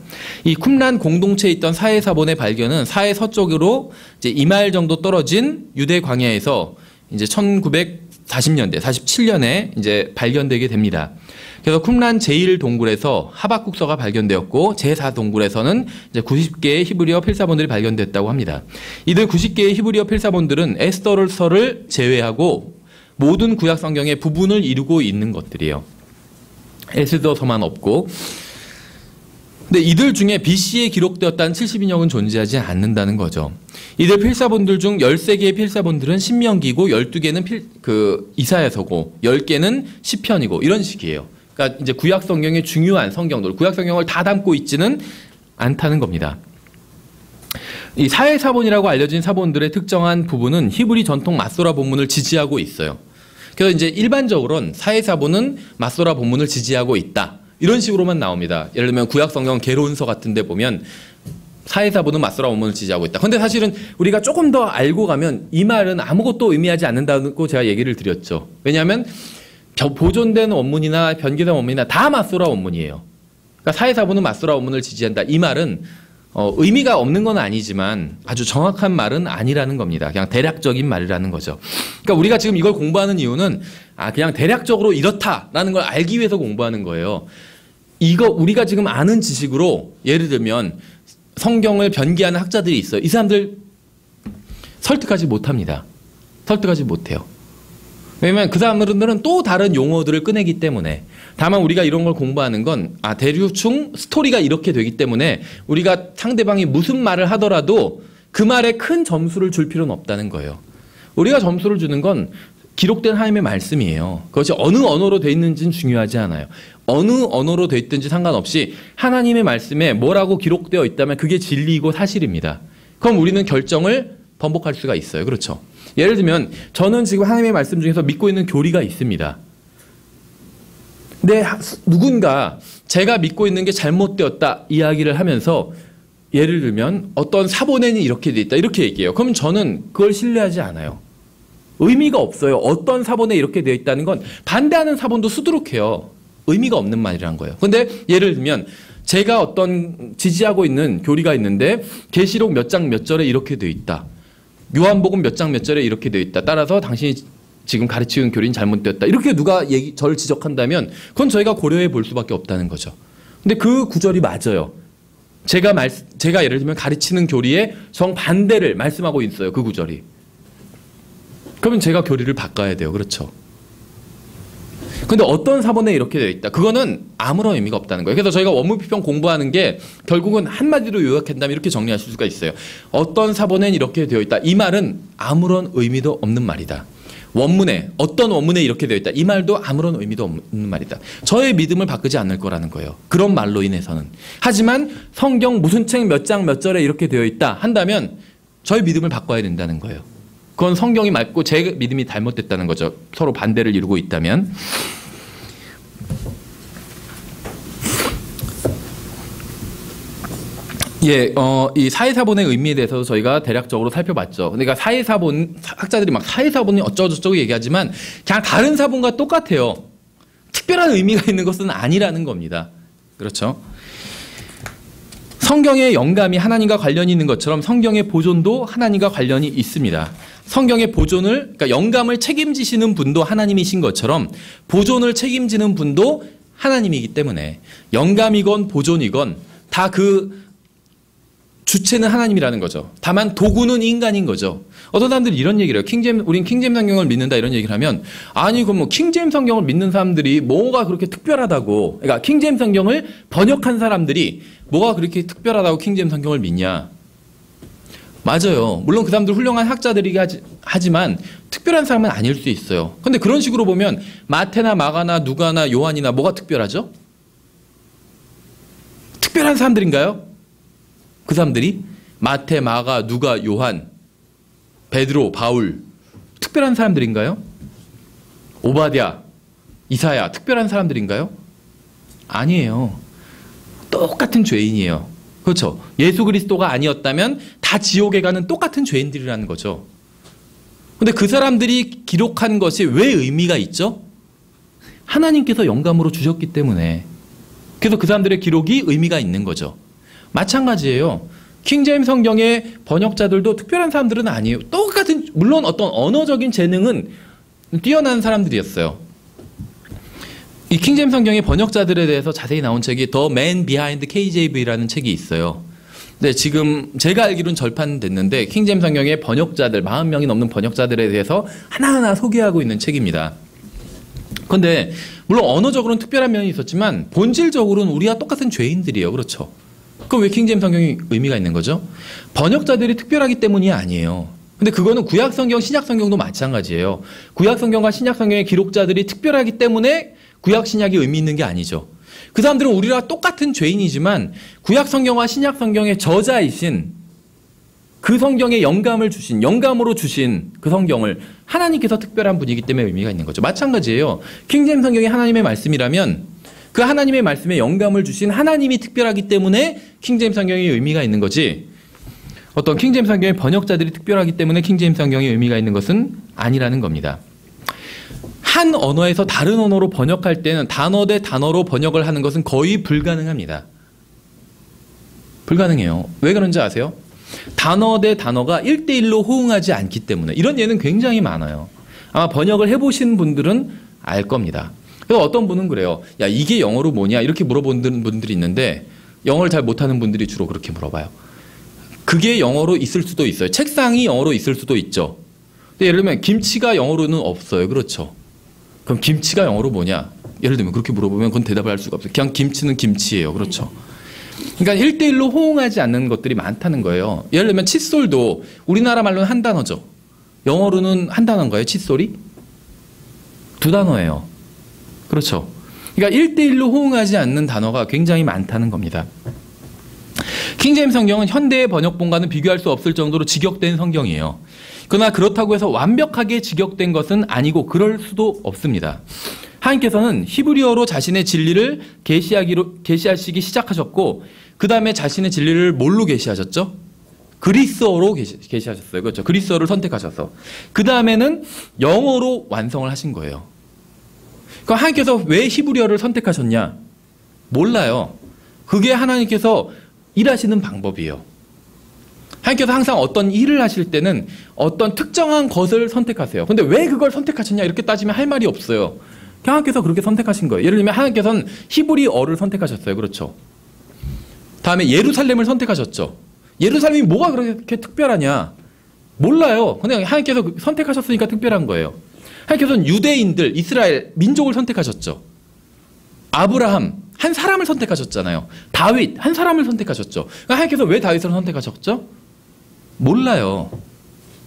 이 쿰란 공동체에 있던 사해 사본의 발견은 사해 서쪽으로 이제 2마일 정도 떨어진 유대 광야에서 이제 1940년대, 47년에 이제 발견되게 됩니다. 그래서 쿰란 제1동굴에서 하박국서가 발견되었고 제4동굴에서는 이제 90개의 히브리어 필사본들이 발견됐다고 합니다. 이들 90개의 히브리어 필사본들은 에스더서를 제외하고 모든 구약 성경의 부분을 이루고 있는 것들이에요. 에스더서만 없고. 근데 이들 중에 BC에 기록되었다는 70인역은 존재하지 않는다는 거죠. 이들 필사본들 중 13개의 필사본들은 신명기고 12개는 이사야서고 10개는 시편이고 이런 식이에요. 그러니까 이제 구약 성경의 중요한 성경들, 구약 성경을 다 담고 있지는 않다는 겁니다. 이 사해 사본이라고 알려진 사본들의 특정한 부분은 히브리 전통 마소라 본문을 지지하고 있어요. 그래서 이제 일반적으로는 사해 사본은 마소라 본문을 지지하고 있다. 이런 식으로만 나옵니다. 예를 들면 구약 성경 계론서 같은 데 보면 사해 사본은 마소라 본문을 지지하고 있다. 근데 사실은 우리가 조금 더 알고 가면 이 말은 아무것도 의미하지 않는다고 제가 얘기를 드렸죠. 왜냐하면 보존된 원문이나 변기된 원문이나 다 마소라 원문이에요. 그러니까 사해 사본은 마소라 원문을 지지한다. 이 말은 의미가 없는 건 아니지만 아주 정확한 말은 아니라는 겁니다. 그냥 대략적인 말이라는 거죠. 그러니까 우리가 지금 이걸 공부하는 이유는 그냥 대략적으로 이렇다라는 걸 알기 위해서 공부하는 거예요. 이거 우리가 지금 아는 지식으로 예를 들면 성경을 변기하는 학자들이 있어요. 이 사람들 설득하지 못합니다. 설득하지 못해요. 왜냐면 그 사람들은 또 다른 용어들을 꺼내기 때문에. 다만 우리가 이런 걸 공부하는 건 대충 스토리가 이렇게 되기 때문에 우리가 상대방이 무슨 말을 하더라도 그 말에 큰 점수를 줄 필요는 없다는 거예요. 우리가 점수를 주는 건 기록된 하나님의 말씀이에요. 그것이 어느 언어로 돼 있는지는 중요하지 않아요. 어느 언어로 돼 있든지 상관없이 하나님의 말씀에 뭐라고 기록되어 있다면 그게 진리이고 사실입니다. 그럼 우리는 결정을 번복할 수가 있어요. 그렇죠? 예를 들면 저는 지금 하나님의 말씀 중에서 믿고 있는 교리가 있습니다. 근데 누군가 제가 믿고 있는 게 잘못되었다 이야기를 하면서 예를 들면 어떤 사본에는 이렇게 돼 있다 이렇게 얘기해요. 그럼 저는 그걸 신뢰하지 않아요. 의미가 없어요. 어떤 사본에 이렇게 되어 있다는 건 반대하는 사본도 수두룩해요. 의미가 없는 말이란 거예요. 근데 예를 들면 제가 어떤 지지하고 있는 교리가 있는데 계시록 몇 장 몇 절에 이렇게 되어 있다. 요한복음 몇 장 몇 절에 이렇게 되어 있다. 따라서 당신이 지금 가르치는 교리는 잘못되었다. 이렇게 누가 저를 지적한다면 그건 저희가 고려해 볼 수밖에 없다는 거죠. 근데 그 구절이 맞아요. 제가 예를 들면 가르치는 교리에 정반대를 말씀하고 있어요. 그 구절이. 그러면 제가 교리를 바꿔야 돼요. 그렇죠? 근데 어떤 사본에 이렇게 되어 있다. 그거는 아무런 의미가 없다는 거예요. 그래서 저희가 원문피평 공부하는 게 결국은 한마디로 요약한다면 이렇게 정리하실 수가 있어요. 어떤 사본엔 이렇게 되어 있다. 이 말은 아무런 의미도 없는 말이다. 원문에 어떤 원문에 이렇게 되어 있다. 이 말도 아무런 의미도 없는 말이다. 저의 믿음을 바꾸지 않을 거라는 거예요. 그런 말로 인해서는. 하지만 성경 무슨 책 몇 장 몇 절에 이렇게 되어 있다 한다면 저의 믿음을 바꿔야 된다는 거예요. 그건 성경이 맞고 제 믿음이 잘못됐다는 거죠. 서로 반대를 이루고 있다면. 예, 이 사회사본의 의미에 대해서 저희가 대략적으로 살펴봤죠. 그러니까 사회사본, 학자들이 막 사회사본이 어쩌고저쩌고 얘기하지만 그냥 다른 사본과 똑같아요. 특별한 의미가 있는 것은 아니라는 겁니다. 그렇죠? 성경의 영감이 하나님과 관련이 있는 것처럼 성경의 보존도 하나님과 관련이 있습니다. 성경의 보존을, 그러니까 영감을 책임지시는 분도 하나님이신 것처럼 보존을 책임지는 분도 하나님이기 때문에 영감이건 보존이건 다 그 주체는 하나님이라는 거죠. 다만 도구는 인간인 거죠. 어떤 사람들이 이런 얘기를 해요. 우린 킹제임 성경을 믿는다 이런 얘기를 하면 아니 그럼 뭐 킹제임 성경을 믿는 사람들이 뭐가 그렇게 특별하다고, 그러니까 킹제임 성경을 번역한 사람들이 뭐가 그렇게 특별하다고 킹제임 성경을 믿냐. 맞아요. 물론 그 사람들 훌륭한 학자들이긴 하지만 특별한 사람은 아닐 수 있어요. 근데 그런 식으로 보면 마태나 마가나 누가나 요한이나 뭐가 특별하죠? 특별한 사람들인가요? 그 사람들이 마태, 마가, 누가, 요한, 베드로, 바울 특별한 사람들인가요? 오바댜, 이사야 특별한 사람들인가요? 아니에요. 똑같은 죄인이에요. 그렇죠? 예수 그리스도가 아니었다면 다 지옥에 가는 똑같은 죄인들이라는 거죠. 근데 그 사람들이 기록한 것이 왜 의미가 있죠? 하나님께서 영감으로 주셨기 때문에. 그래서 그 사람들의 기록이 의미가 있는 거죠. 마찬가지예요. 킹제임 성경의 번역자들도 특별한 사람들은 아니에요. 똑같은, 물론 어떤 언어적인 재능은 뛰어난 사람들이었어요. 이 킹제임 성경의 번역자들에 대해서 자세히 나온 책이 The Man Behind KJV라는 책이 있어요. 근데 지금 제가 알기로는 절판됐는데 킹제임 성경의 번역자들, 40명이 넘는 번역자들에 대해서 하나하나 소개하고 있는 책입니다. 그런데 물론 언어적으로는 특별한 면이 있었지만 본질적으로는 우리가 똑같은 죄인들이에요. 그렇죠? 그럼 왜 킹제임 성경이 의미가 있는 거죠? 번역자들이 특별하기 때문이 아니에요. 근데 그거는 구약 성경, 신약 성경도 마찬가지예요. 구약 성경과 신약 성경의 기록자들이 특별하기 때문에 구약 신약이 의미 있는 게 아니죠. 그 사람들은 우리랑 똑같은 죄인이지만 구약 성경과 신약 성경의 저자이신 그 성경에 영감을 주신, 영감으로 주신 그 성경을 하나님께서 특별한 분이기 때문에 의미가 있는 거죠. 마찬가지예요. 킹제임 성경이 하나님의 말씀이라면 그 하나님의 말씀에 영감을 주신 하나님이 특별하기 때문에 킹제임 성경이 의미가 있는 거지, 어떤 킹제임 성경의 번역자들이 특별하기 때문에 킹제임 성경이 의미가 있는 것은 아니라는 겁니다. 한 언어에서 다른 언어로 번역할 때는 단어 대 단어로 번역을 하는 것은 거의 불가능합니다. 불가능해요. 왜 그런지 아세요? 단어 대 단어가 1대1로 호응하지 않기 때문에. 이런 예는 굉장히 많아요. 아마 번역을 해보신 분들은 알 겁니다. 그래서 어떤 분은 그래요. 야, 이게 영어로 뭐냐? 이렇게 물어보는 분들이 있는데 영어를 잘 못하는 분들이 주로 그렇게 물어봐요. 그게 영어로 있을 수도 있어요. 책상이 영어로 있을 수도 있죠. 근데 예를 들면 김치가 영어로는 없어요. 그렇죠? 그럼 김치가 영어로 뭐냐? 예를 들면 그렇게 물어보면 그건 대답을 할 수가 없어요. 그냥 김치는 김치예요. 그렇죠? 그러니까 1대1로 호응하지 않는 것들이 많다는 거예요. 예를 들면 칫솔도 우리나라 말로는 한 단어죠. 영어로는 한 단어인가요? 칫솔이? 2단어예요. 그렇죠. 그러니까 1대1로 호응하지 않는 단어가 굉장히 많다는 겁니다. 킹제임 성경은 현대의 번역본과는 비교할 수 없을 정도로 직역된 성경이에요. 그러나 그렇다고 해서 완벽하게 직역된 것은 아니고 그럴 수도 없습니다. 하나님께서는 히브리어로 자신의 진리를 계시하시기 시작하셨고 그 다음에 자신의 진리를 뭘로 계시하셨죠? 그리스어로 게시하셨어요. 그렇죠. 그리스어를 선택하셔서. 그 다음에는 영어로 완성을 하신 거예요. 그럼 하나님께서 왜 히브리어를 선택하셨냐? 몰라요. 그게 하나님께서 일하시는 방법이에요. 하나님께서 항상 어떤 일을 하실 때는 어떤 특정한 것을 선택하세요. 근데 왜 그걸 선택하셨냐? 이렇게 따지면 할 말이 없어요. 하나님께서 그렇게 선택하신 거예요. 예를 들면 하나님께서는 히브리어를 선택하셨어요. 그렇죠. 다음에 예루살렘을 선택하셨죠. 예루살렘이 뭐가 그렇게 특별하냐? 몰라요. 그냥 하나님께서 선택하셨으니까 특별한 거예요. 하나님께서는 유대인들, 이스라엘 민족을 선택하셨죠. 아브라함 한 사람을 선택하셨잖아요. 다윗 한 사람을 선택하셨죠. 하나님께서 왜 다윗을 선택하셨죠? 몰라요.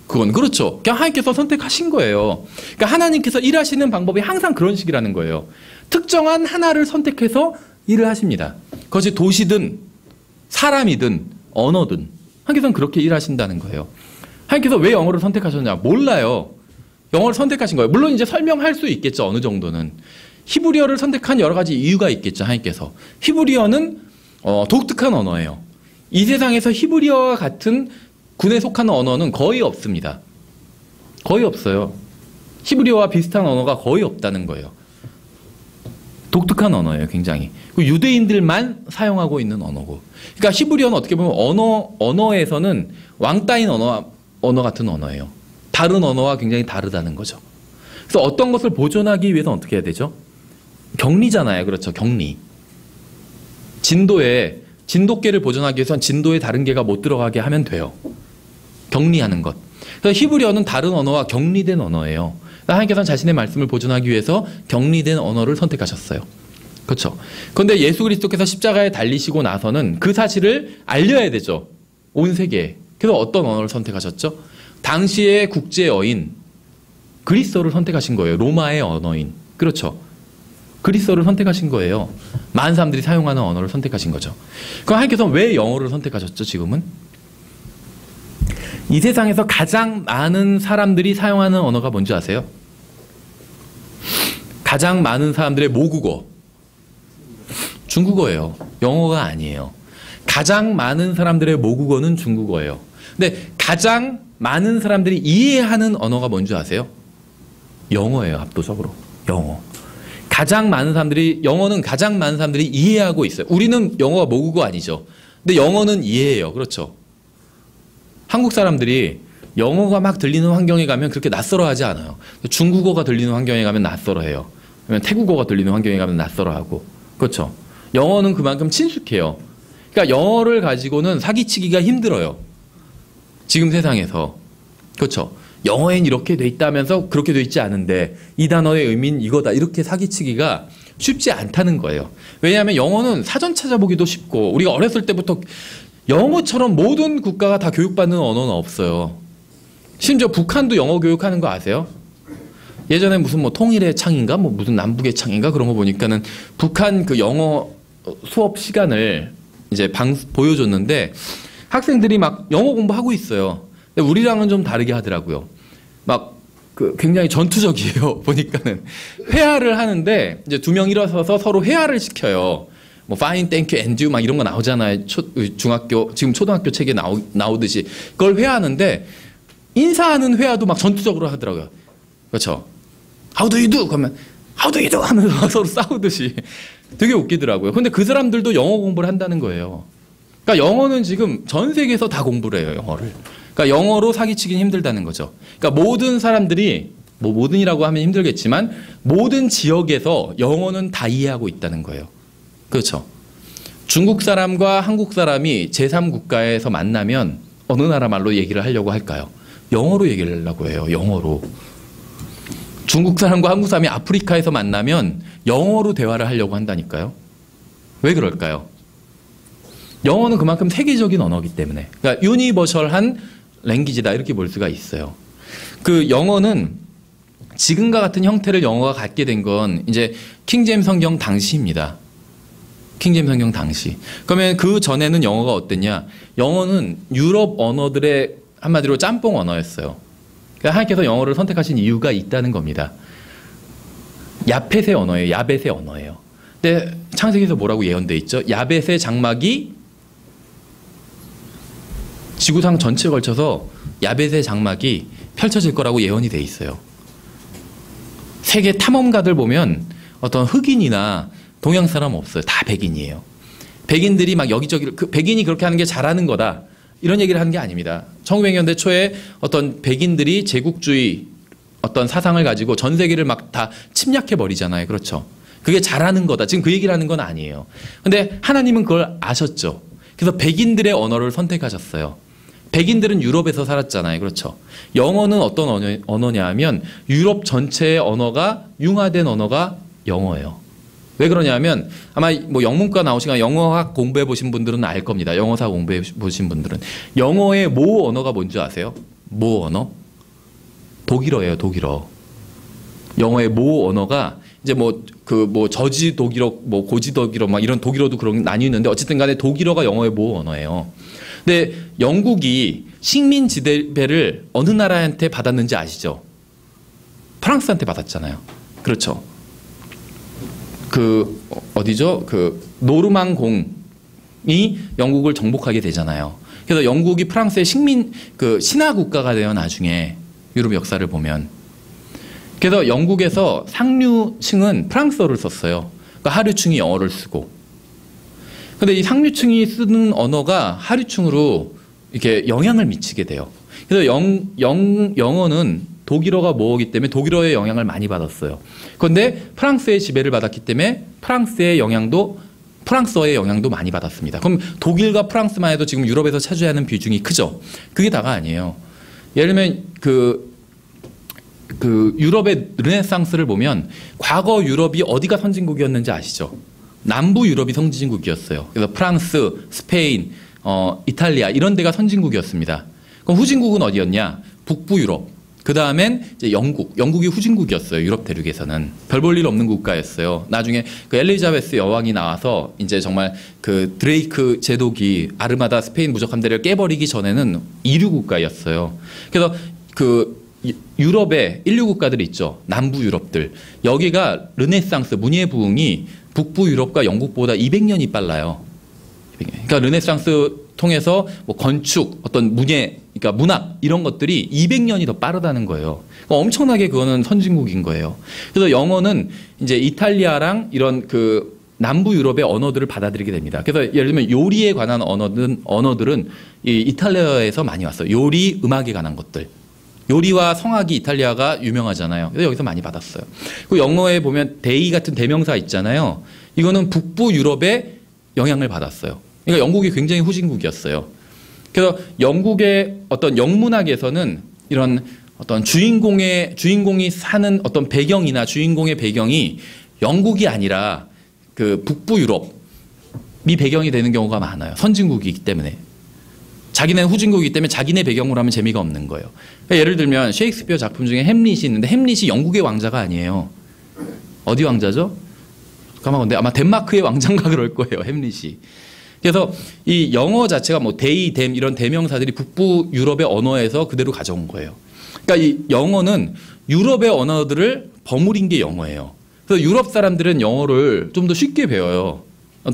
그건 그렇죠. 그냥 하나님께서 선택하신 거예요. 그러니까 하나님께서 일하시는 방법이 항상 그런 식이라는 거예요. 특정한 하나를 선택해서 일을 하십니다. 그것이 도시든 사람이든 언어든 하나님께서는 그렇게 일하신다는 거예요. 하나님께서 왜 영어를 선택하셨냐? 몰라요. 영어를 선택하신 거예요. 물론 이제 설명할 수 있겠죠. 어느 정도는. 히브리어를 선택한 여러 가지 이유가 있겠죠. 하나님께서. 히브리어는 독특한 언어예요. 이 세상에서 히브리어와 같은 군에 속하는 언어는 거의 없습니다. 거의 없어요. 히브리어와 비슷한 언어가 거의 없다는 거예요. 독특한 언어예요. 굉장히. 유대인들만 사용하고 있는 언어고. 그러니까 히브리어는 어떻게 보면 언어에서는 왕따인 언어 같은 언어예요. 다른 언어와 굉장히 다르다는 거죠. 그래서 어떤 것을 보존하기 위해서는 어떻게 해야 되죠? 격리잖아요. 그렇죠. 격리. 진돗개를 보존하기 위해서는 진도에 다른 개가 못 들어가게 하면 돼요. 격리하는 것. 그래서 히브리어는 다른 언어와 격리된 언어예요. 하나님께서는 자신의 말씀을 보존하기 위해서 격리된 언어를 선택하셨어요. 그렇죠. 그런데 예수 그리스도께서 십자가에 달리시고 나서는 그 사실을 알려야 되죠. 온 세계에. 그래서 어떤 언어를 선택하셨죠? 당시의 국제어인 그리스어를 선택하신 거예요. 로마의 언어인. 그렇죠. 그리스어를 선택하신 거예요. 많은 사람들이 사용하는 언어를 선택하신 거죠. 그럼 하나님께서는 왜 영어를 선택하셨죠? 지금은? 이 세상에서 가장 많은 사람들이 사용하는 언어가 뭔지 아세요? 가장 많은 사람들의 모국어. 중국어예요. 영어가 아니에요. 가장 많은 사람들의 모국어는 중국어예요. 근데 가장 많은 사람들이 이해하는 언어가 뭔지 아세요? 영어예요. 압도적으로. 영어. 영어는 가장 많은 사람들이 이해하고 있어요. 우리는 영어가 모국어 아니죠. 근데 영어는 이해해요. 그렇죠. 한국 사람들이 영어가 막 들리는 환경에 가면 그렇게 낯설어하지 않아요. 중국어가 들리는 환경에 가면 낯설어해요. 아니면 태국어가 들리는 환경에 가면 낯설어하고. 그렇죠. 영어는 그만큼 친숙해요. 그러니까 영어를 가지고는 사기치기가 힘들어요. 지금 세상에서. 그렇죠. 영어엔 이렇게 돼 있다면서 그렇게 돼 있지 않은데 이 단어의 의미는 이거다. 이렇게 사기치기가 쉽지 않다는 거예요. 왜냐하면 영어는 사전 찾아보기도 쉽고 우리가 어렸을 때부터 영어처럼 모든 국가가 다 교육받는 언어는 없어요. 심지어 북한도 영어 교육하는 거 아세요? 예전에 무슨 뭐 통일의 창인가 뭐 무슨 남북의 창인가 그런 거 보니까는 북한 그 영어 수업 시간을 이제 보여줬는데 학생들이 막 영어 공부하고 있어요. 근데 우리랑은 좀 다르게 하더라고요. 막 그 굉장히 전투적이에요. 보니까는 회화를 하는데 이제 두 명 일어서서 서로 회화를 시켜요. 뭐 fine, thank you, and you 막 이런 거 나오잖아요. 중학교 지금 초등학교 책에 나오듯이 그걸 회화하는데 인사하는 회화도 막 전투적으로 하더라고요. 그렇죠. How do you do? 그러면 How do you do? 하면서 서로 싸우듯이 되게 웃기더라고요. 근데 그 사람들도 영어 공부를 한다는 거예요. 그러니까 영어는 지금 전 세계에서 다 공부를 해요. 영어를. 그러니까 영어로 사기치기는 힘들다는 거죠. 그러니까 모든 사람들이 뭐 모든이라고 하면 힘들겠지만 모든 지역에서 영어는 다 이해하고 있다는 거예요. 그렇죠. 중국 사람과 한국 사람이 제3국가에서 만나면 어느 나라 말로 얘기를 하려고 할까요? 영어로 얘기를 하려고 해요. 영어로. 중국 사람과 한국 사람이 아프리카에서 만나면 영어로 대화를 하려고 한다니까요. 왜 그럴까요? 영어는 그만큼 세계적인 언어이기 때문에. 그러니까 유니버셜한 랭귀지다 이렇게 볼 수가 있어요. 그 영어는 지금과 같은 형태를 영어가 갖게 된 건 이제 킹제임스 성경 당시입니다. 킹제임스 성경 당시. 그러면 그 전에는 영어가 어땠냐? 영어는 유럽 언어들의 한마디로 짬뽕 언어였어요. 그러니까 하나님께서 영어를 선택하신 이유가 있다는 겁니다. 야벳의 언어예요. 야벳의 언어예요. 근데 창세기에서 뭐라고 예언돼 있죠? 야벳의 장막이 지구상 전체에 걸쳐서 야베새 장막이 펼쳐질 거라고 예언이 돼 있어요. 세계 탐험가들 보면 어떤 흑인이나 동양 사람 없어요. 다 백인이에요. 백인들이 막 여기저기 백인이 그렇게 하는 게 잘하는 거다. 이런 얘기를 하는 게 아닙니다. 1900년대 초에 어떤 백인들이 제국주의 어떤 사상을 가지고 전 세계를 막 다 침략해 버리잖아요. 그렇죠. 그게 잘하는 거다. 지금 그 얘기를 하는 건 아니에요. 근데 하나님은 그걸 아셨죠. 그래서 백인들의 언어를 선택하셨어요. 백인들은 유럽에서 살았잖아요. 그렇죠. 영어는 어떤 언어냐 하면 유럽 전체의 언어가 융화된 언어가 영어예요. 왜 그러냐면 아마 뭐 영문과 나오시거나 영어학 공부해 보신 분들은 알 겁니다. 영어사 공부해 보신 분들은 영어의 모 언어가 뭔지 아세요? 모 언어? 독일어예요. 독일어. 영어의 모 언어가 이제 저지 독일어, 고지 독일어 막 이런 독일어도 그런 나뉘는데 어쨌든 간에 독일어가 영어의 모 언어예요. 근데 영국이 식민 지배를 어느 나라한테 받았는지 아시죠? 프랑스한테 받았잖아요. 그렇죠. 어디죠? 노르망공이 영국을 정복하게 되잖아요. 그래서 영국이 프랑스의 신화 국가가 돼요, 나중에. 유럽 역사를 보면. 그래서 영국에서 상류층은 프랑스어를 썼어요. 그러니까 하류층이 영어를 쓰고. 근데 이 상류층이 쓰는 언어가 하류층으로 이렇게 영향을 미치게 돼요. 그래서 영어는 독일어가 모어기 때문에 독일어의 영향을 많이 받았어요. 그런데 프랑스의 지배를 받았기 때문에 프랑스어의 영향도 많이 받았습니다. 그럼 독일과 프랑스만 해도 지금 유럽에서 차지하는 비중이 크죠. 그게 다가 아니에요. 예를 들면 유럽의 르네상스를 보면 과거 유럽이 어디가 선진국이었는지 아시죠? 남부 유럽이 선진국이었어요. 그래서 프랑스, 스페인, 이탈리아 이런 데가 선진국이었습니다. 그럼 후진국은 어디였냐? 북부 유럽. 그 다음엔 이제 영국이 후진국이었어요. 유럽 대륙에서는 별 볼 일 없는 국가였어요. 나중에 엘리자베스 여왕이 나와서 이제 정말 드레이크 제독이 아르마다 스페인 무적 함대를 깨버리기 전에는 이류 국가였어요. 그래서 유럽의 인류 국가들이 있죠. 남부 유럽들. 여기가 르네상스 문예 부흥이 북부 유럽과 영국보다 200년이 빨라요. 그러니까 르네상스 통해서 건축, 어떤 그러니까 문학 이런 것들이 200년이 더 빠르다는 거예요. 그러니까 엄청나게 그거는 선진국인 거예요. 그래서 영어는 이제 이탈리아랑 이런 남부 유럽의 언어들을 받아들이게 됩니다. 그래서 예를 들면 요리에 관한 언어들은 이 이탈리아에서 많이 왔어요. 요리, 음악에 관한 것들. 요리와 성악이 이탈리아가 유명하잖아요. 그래서 여기서 많이 받았어요. 그 영어에 보면 데이 같은 대명사 있잖아요. 이거는 북부 유럽의 영향을 받았어요. 그러니까 영국이 굉장히 후진국이었어요. 그래서 영국의 어떤 영문학에서는 이런 어떤 주인공이 사는 어떤 배경이나 주인공의 배경이 영국이 아니라 북부 유럽이 배경이 되는 경우가 많아요. 선진국이기 때문에. 자기네는 후진국이기 때문에 자기네 배경으로 하면 재미가 없는 거예요. 그러니까 예를 들면 셰익스피어 작품 중에 햄릿이 있는데 햄릿이 영국의 왕자가 아니에요. 어디 왕자죠? 까먹었는데 아마 덴마크의 왕자인가 그럴 거예요. 햄릿이. 그래서 이 영어 자체가 데이, 댐 이런 대명사들이 북부 유럽의 언어에서 그대로 가져온 거예요. 그러니까 이 영어는 유럽의 언어들을 버무린 게 영어예요. 그래서 유럽 사람들은 영어를 좀 더 쉽게 배워요.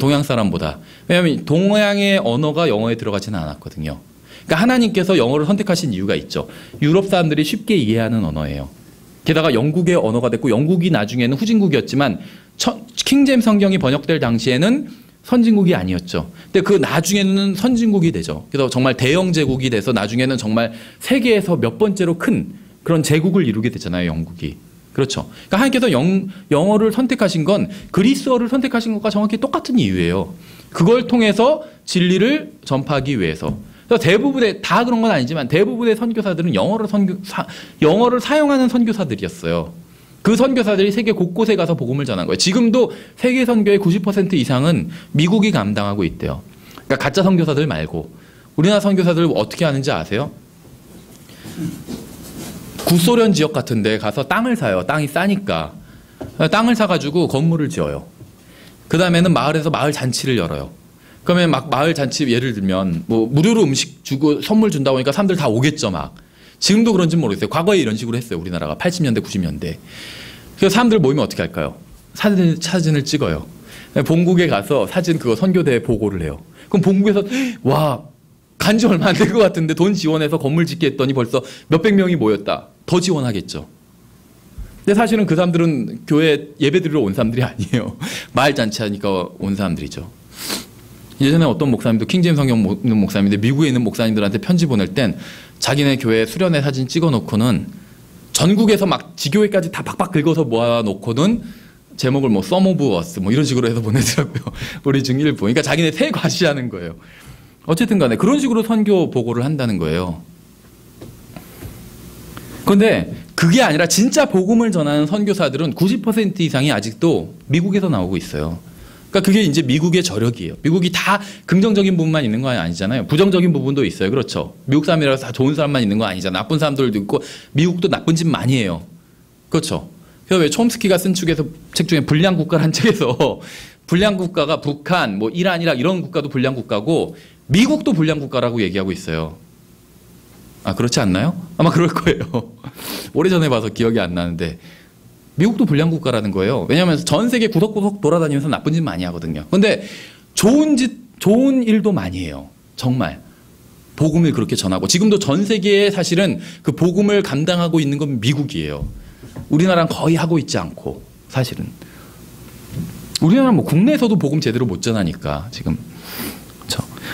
동양 사람보다. 왜냐하면 동양의 언어가 영어에 들어가지는 않았거든요. 그러니까 하나님께서 영어를 선택하신 이유가 있죠. 유럽 사람들이 쉽게 이해하는 언어예요. 게다가 영국의 언어가 됐고 영국이 나중에는 후진국이었지만 킹제임스 성경이 번역될 당시에는 선진국이 아니었죠. 근데 그 나중에는 선진국이 되죠. 그래서 정말 대영 제국이 돼서 나중에는 정말 세계에서 몇 번째로 큰 그런 제국을 이루게 되잖아요. 영국이. 그렇죠. 그러니까 하나님께서 영어를 선택하신 건 그리스어를 선택하신 것과 정확히 똑같은 이유예요. 그걸 통해서 진리를 전파하기 위해서. 그래서 대부분의 다 그런 건 아니지만 대부분의 선교사들은 영어를 사용하는 선교사들이었어요. 그 선교사들이 세계 곳곳에 가서 복음을 전한 거예요. 지금도 세계 선교의 90% 이상은 미국이 감당하고 있대요. 그러니까 가짜 선교사들 말고 우리나라 선교사들 어떻게 하는지 아세요? 구소련 지역 같은 데 가서 땅을 사요. 땅이 싸니까. 땅을 사가지고 건물을 지어요. 그 다음에는 마을에서 마을 잔치를 열어요. 그러면 막 마을 잔치 예를 들면 무료로 음식 주고 선물 준다고 하니까 사람들 다 오겠죠 막. 지금도 그런지 모르겠어요. 과거에 이런 식으로 했어요. 우리나라가 80년대 90년대. 그래서 사람들 모이면 어떻게 할까요? 사진을 찍어요. 본국에 가서 사진 그거 선교대에 보고를 해요. 그럼 본국에서 와 간지 얼마 안 된 것 같은데 돈 지원해서 건물 짓게 했더니 벌써 몇백 명이 모였다. 더 지원하겠죠. 근데 사실은 그 사람들은 교회 예배 드리러 온 사람들이 아니에요. 마을 잔치 하니까 온 사람들이죠. 예전에 어떤 목사님도 킹제임스 성경 읽는 목사님인데 미국에 있는 목사님들한테 편지 보낼 땐 자기네 교회 수련회 사진 찍어놓고는 전국에서 막 지교회까지 다 박박 긁어서 모아놓고는 제목을 뭐 Some of Us 뭐 이런 식으로 해서 보내더라고요. 우리 중일부. 그러니까 자기네 새 과시하는 거예요. 어쨌든 간에 그런 식으로 선교 보고를 한다는 거예요. 그런데 그게 아니라 진짜 복음을 전하는 선교사들은 90% 이상이 아직도 미국에서 나오고 있어요. 그러니까 그게 이제 미국의 저력이에요. 미국이 다 긍정적인 부분만 있는 건 아니잖아요. 부정적인 부분도 있어요. 그렇죠. 미국 사람이라서 다 좋은 사람만 있는 건 아니잖아요. 나쁜 사람들도 있고 미국도 나쁜 짓 많이 해요. 그렇죠. 그래서 왜 촘스키가 쓴 책 중에 불량 국가라는 책에서 불량 국가가 북한, 뭐 이란, 이라크 이런 국가도 불량 국가고 미국도 불량 국가라고 얘기하고 있어요. 아, 그렇지 않나요? 아마 그럴 거예요. 오래전에 봐서 기억이 안 나는데 미국도 불량 국가라는 거예요. 왜냐하면 전 세계 구석구석 돌아다니면서 나쁜 짓 많이 하거든요. 근데 좋은 일도 많이 해요. 정말. 복음을 그렇게 전하고 지금도 전 세계에 사실은 그 복음을 감당하고 있는 건 미국이에요. 우리나라는 거의 하고 있지 않고 사실은. 우리나라는 뭐 국내에서도 복음 제대로 못 전하니까 지금.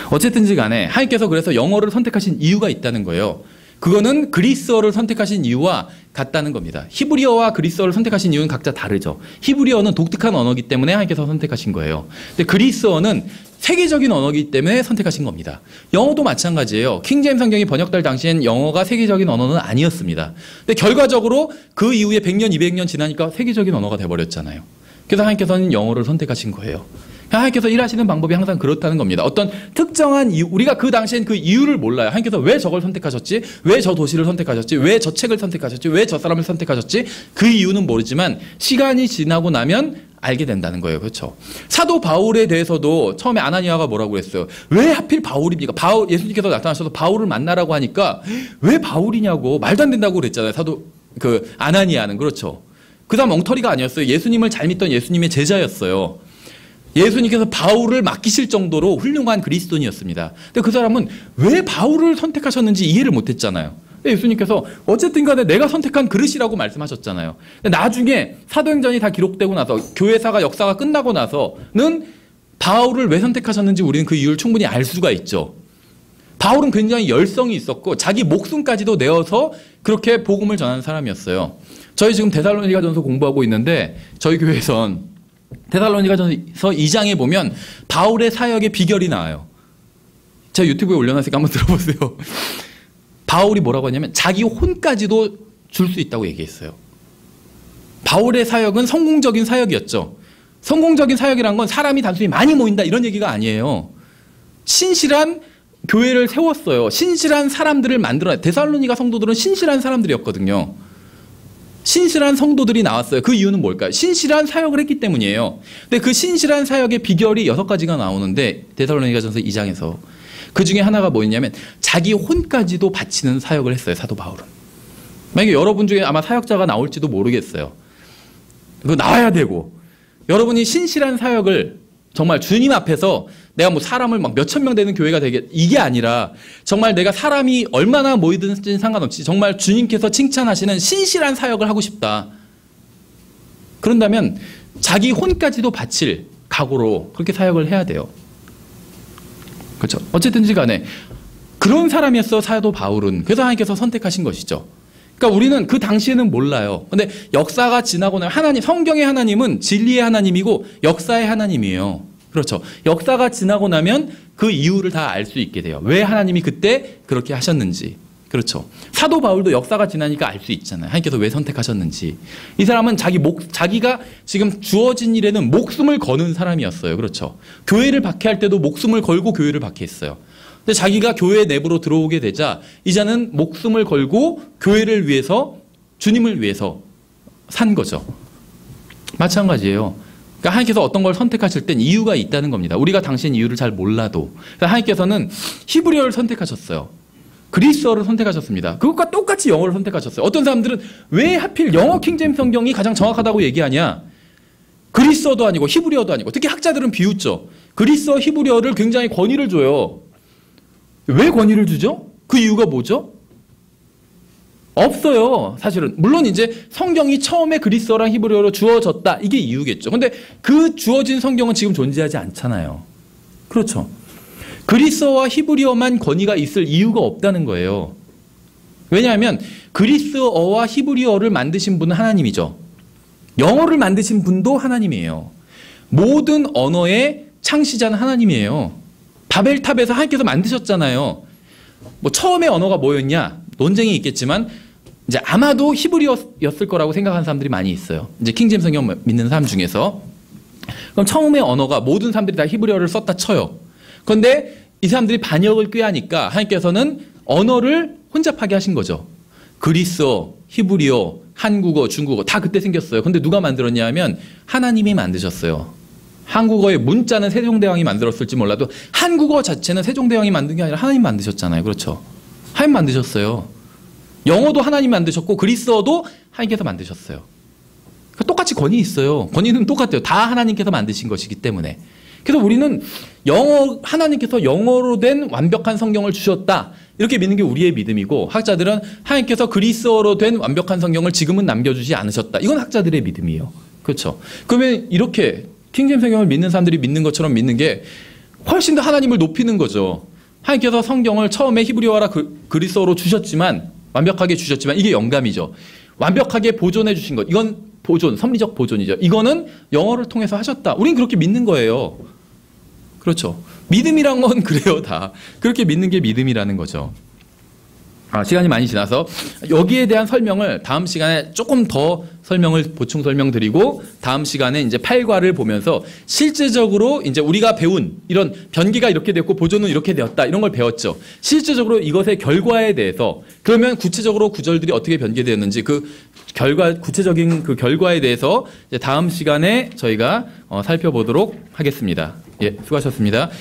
어쨌든지 간에 하나님께서 그래서 영어를 선택하신 이유가 있다는 거예요. 그거는 그리스어를 선택하신 이유와 같다는 겁니다. 히브리어와 그리스어를 선택하신 이유는 각자 다르죠. 히브리어는 독특한 언어이기 때문에 하나님께서 선택하신 거예요. 근데 그리스어는 세계적인 언어이기 때문에 선택하신 겁니다. 영어도 마찬가지예요. 킹제임스 성경이 번역될 당시엔 영어가 세계적인 언어는 아니었습니다. 근데 결과적으로 그 이후에 100년, 200년 지나니까 세계적인 언어가 돼버렸잖아요. 그래서 하나님께서는 영어를 선택하신 거예요. 하나님께서 일하시는 방법이 항상 그렇다는 겁니다. 어떤 특정한 이유, 우리가 그 당시엔 그 이유를 몰라요. 하나님께서 왜 저걸 선택하셨지? 왜 저 도시를 선택하셨지? 왜 저 책을 선택하셨지? 왜 저 사람을 선택하셨지? 그 이유는 모르지만 시간이 지나고 나면 알게 된다는 거예요. 그렇죠? 사도 바울에 대해서도 처음에 아나니아가 뭐라고 그랬어요? 왜 하필 바울입니까? 예수님께서 나타나셔서 바울을 만나라고 하니까 왜 바울이냐고 말도 안 된다고 그랬잖아요. 아나니아는. 그렇죠? 그 다음 엉터리가 아니었어요. 예수님을 잘 믿던 예수님의 제자였어요. 예수님께서 바울을 맡기실 정도로 훌륭한 그리스도인이었습니다. 근데 그 사람은 왜 바울을 선택하셨는지 이해를 못했잖아요. 예수님께서 어쨌든 간에 내가 선택한 그릇이라고 말씀하셨잖아요. 근데 나중에 사도행전이 다 기록되고 나서 교회사가 역사가 끝나고 나서는 바울을 왜 선택하셨는지 우리는 그 이유를 충분히 알 수가 있죠. 바울은 굉장히 열성이 있었고 자기 목숨까지도 내어서 그렇게 복음을 전하는 사람이었어요. 저희 지금 데살로니가전서 공부하고 있는데 저희 교회에선 데살로니가전서 2장에 보면 바울의 사역의 비결이 나와요. 제가 유튜브에 올려놨으니까 한번 들어보세요. 바울이 뭐라고 하냐면 자기 혼까지도 줄 수 있다고 얘기했어요. 바울의 사역은 성공적인 사역이었죠. 성공적인 사역이란 건 사람이 단순히 많이 모인다 이런 얘기가 아니에요. 신실한 교회를 세웠어요. 신실한 사람들을 만들어요. 데살로니가 성도들은 신실한 사람들이었거든요. 신실한 성도들이 나왔어요. 그 이유는 뭘까요? 신실한 사역을 했기 때문이에요. 근데 그 신실한 사역의 비결이 6가지가 나오는데 데살로니가전서 2장에서 그 중에 하나가 뭐였냐면 자기 혼까지도 바치는 사역을 했어요. 사도 바울은. 만약에 여러분 중에 아마 사역자가 나올지도 모르겠어요. 그거 나와야 되고 여러분이 신실한 사역을 정말 주님 앞에서 내가 뭐 사람을 막 몇천 명 되는 교회가 되게 이게 아니라 정말 내가 사람이 얼마나 모이든지 상관없이 정말 주님께서 칭찬하시는 신실한 사역을 하고 싶다. 그런다면 자기 혼까지도 바칠 각오로 그렇게 사역을 해야 돼요. 그렇죠? 어쨌든지 간에 그런 사람이었어 사도 바울은. 그래서 하나님께서 선택하신 것이죠. 그러니까 우리는 그 당시에는 몰라요. 근데 역사가 지나고 나면 하나님, 성경의 하나님은 진리의 하나님이고 역사의 하나님이에요. 그렇죠. 역사가 지나고 나면 그 이유를 다 알 수 있게 돼요. 왜 하나님이 그때 그렇게 하셨는지. 그렇죠. 사도 바울도 역사가 지나니까 알 수 있잖아요. 하나님께서 왜 선택하셨는지. 이 사람은 자기가 지금 주어진 일에는 목숨을 거는 사람이었어요. 그렇죠. 교회를 박해할 때도 목숨을 걸고 교회를 박해했어요. 근데 자기가 교회 내부로 들어오게 되자 이제는 목숨을 걸고 교회를 위해서 주님을 위해서 산 거죠. 마찬가지예요. 그러니까 하나님께서 어떤 걸 선택하실 땐 이유가 있다는 겁니다. 우리가 당시엔 이유를 잘 몰라도. 그러니까 하나님께서는 히브리어를 선택하셨어요. 그리스어를 선택하셨습니다. 그것과 똑같이 영어를 선택하셨어요. 어떤 사람들은 왜 하필 영어 킹제임스 성경이 가장 정확하다고 얘기하냐? 그리스어도 아니고 히브리어도 아니고 특히 학자들은 비웃죠. 그리스어 히브리어를 굉장히 권위를 줘요. 왜 권위를 주죠? 그 이유가 뭐죠? 없어요. 사실은. 물론 이제 성경이 처음에 그리스어랑 히브리어로 주어졌다. 이게 이유겠죠. 근데 그 주어진 성경은 지금 존재하지 않잖아요. 그렇죠. 그리스어와 히브리어만 권위가 있을 이유가 없다는 거예요. 왜냐하면 그리스어와 히브리어를 만드신 분은 하나님이죠. 영어를 만드신 분도 하나님이에요. 모든 언어의 창시자는 하나님이에요. 바벨탑에서 하나님께서 만드셨잖아요. 뭐 처음에 언어가 뭐였냐? 논쟁이 있겠지만 이제 아마도 히브리어였을 거라고 생각하는 사람들이 많이 있어요. 이제 킹제임스 성경 믿는 사람 중에서. 그럼 처음에 언어가 모든 사람들이 다 히브리어를 썼다 쳐요. 그런데 이 사람들이 반역을 꾀하니까 하나님께서는 언어를 혼잡하게 하신 거죠. 그리스어, 히브리어, 한국어, 중국어 다 그때 생겼어요. 근데 누가 만들었냐 하면 하나님이 만드셨어요. 한국어의 문자는 세종대왕이 만들었을지 몰라도 한국어 자체는 세종대왕이 만든 게 아니라 하나님 만드셨잖아요. 그렇죠? 하나님 만드셨어요. 영어도 하나님 만드셨고 그리스어도 하나님께서 만드셨어요. 그러니까 똑같이 권위 있어요. 권위는 똑같아요. 다 하나님께서 만드신 것이기 때문에. 그래서 우리는 하나님께서 영어로 된 완벽한 성경을 주셨다. 이렇게 믿는 게 우리의 믿음이고, 학자들은 하나님께서 그리스어로 된 완벽한 성경을 지금은 남겨주지 않으셨다. 이건 학자들의 믿음이에요. 그렇죠. 그러면 이렇게 킹제임스 성경을 믿는 사람들이 믿는 것처럼 믿는 게 훨씬 더 하나님을 높이는 거죠. 하나님께서 성경을 처음에 히브리어라 그리스어로 주셨지만, 완벽하게 주셨지만 이게 영감이죠. 완벽하게 보존해 주신 것. 이건 보존, 섭리적 보존이죠. 이거는 영어를 통해서 하셨다. 우린 그렇게 믿는 거예요. 그렇죠. 믿음이란 건 그래요, 다. 그렇게 믿는 게 믿음이라는 거죠. 시간이 많이 지나서 여기에 대한 설명을 다음 시간에 조금 더 보충 설명드리고, 다음 시간에 이제 8과를 보면서 실제적으로 이제 우리가 배운 이런 변기가 이렇게 됐고 보존은 이렇게 되었다, 이런 걸 배웠죠. 실제적으로 이것의 결과에 대해서, 그러면 구체적으로 구절들이 어떻게 변개되었는지 그 구체적인 그 결과에 대해서 이제 다음 시간에 저희가 살펴보도록 하겠습니다. 예, 수고하셨습니다.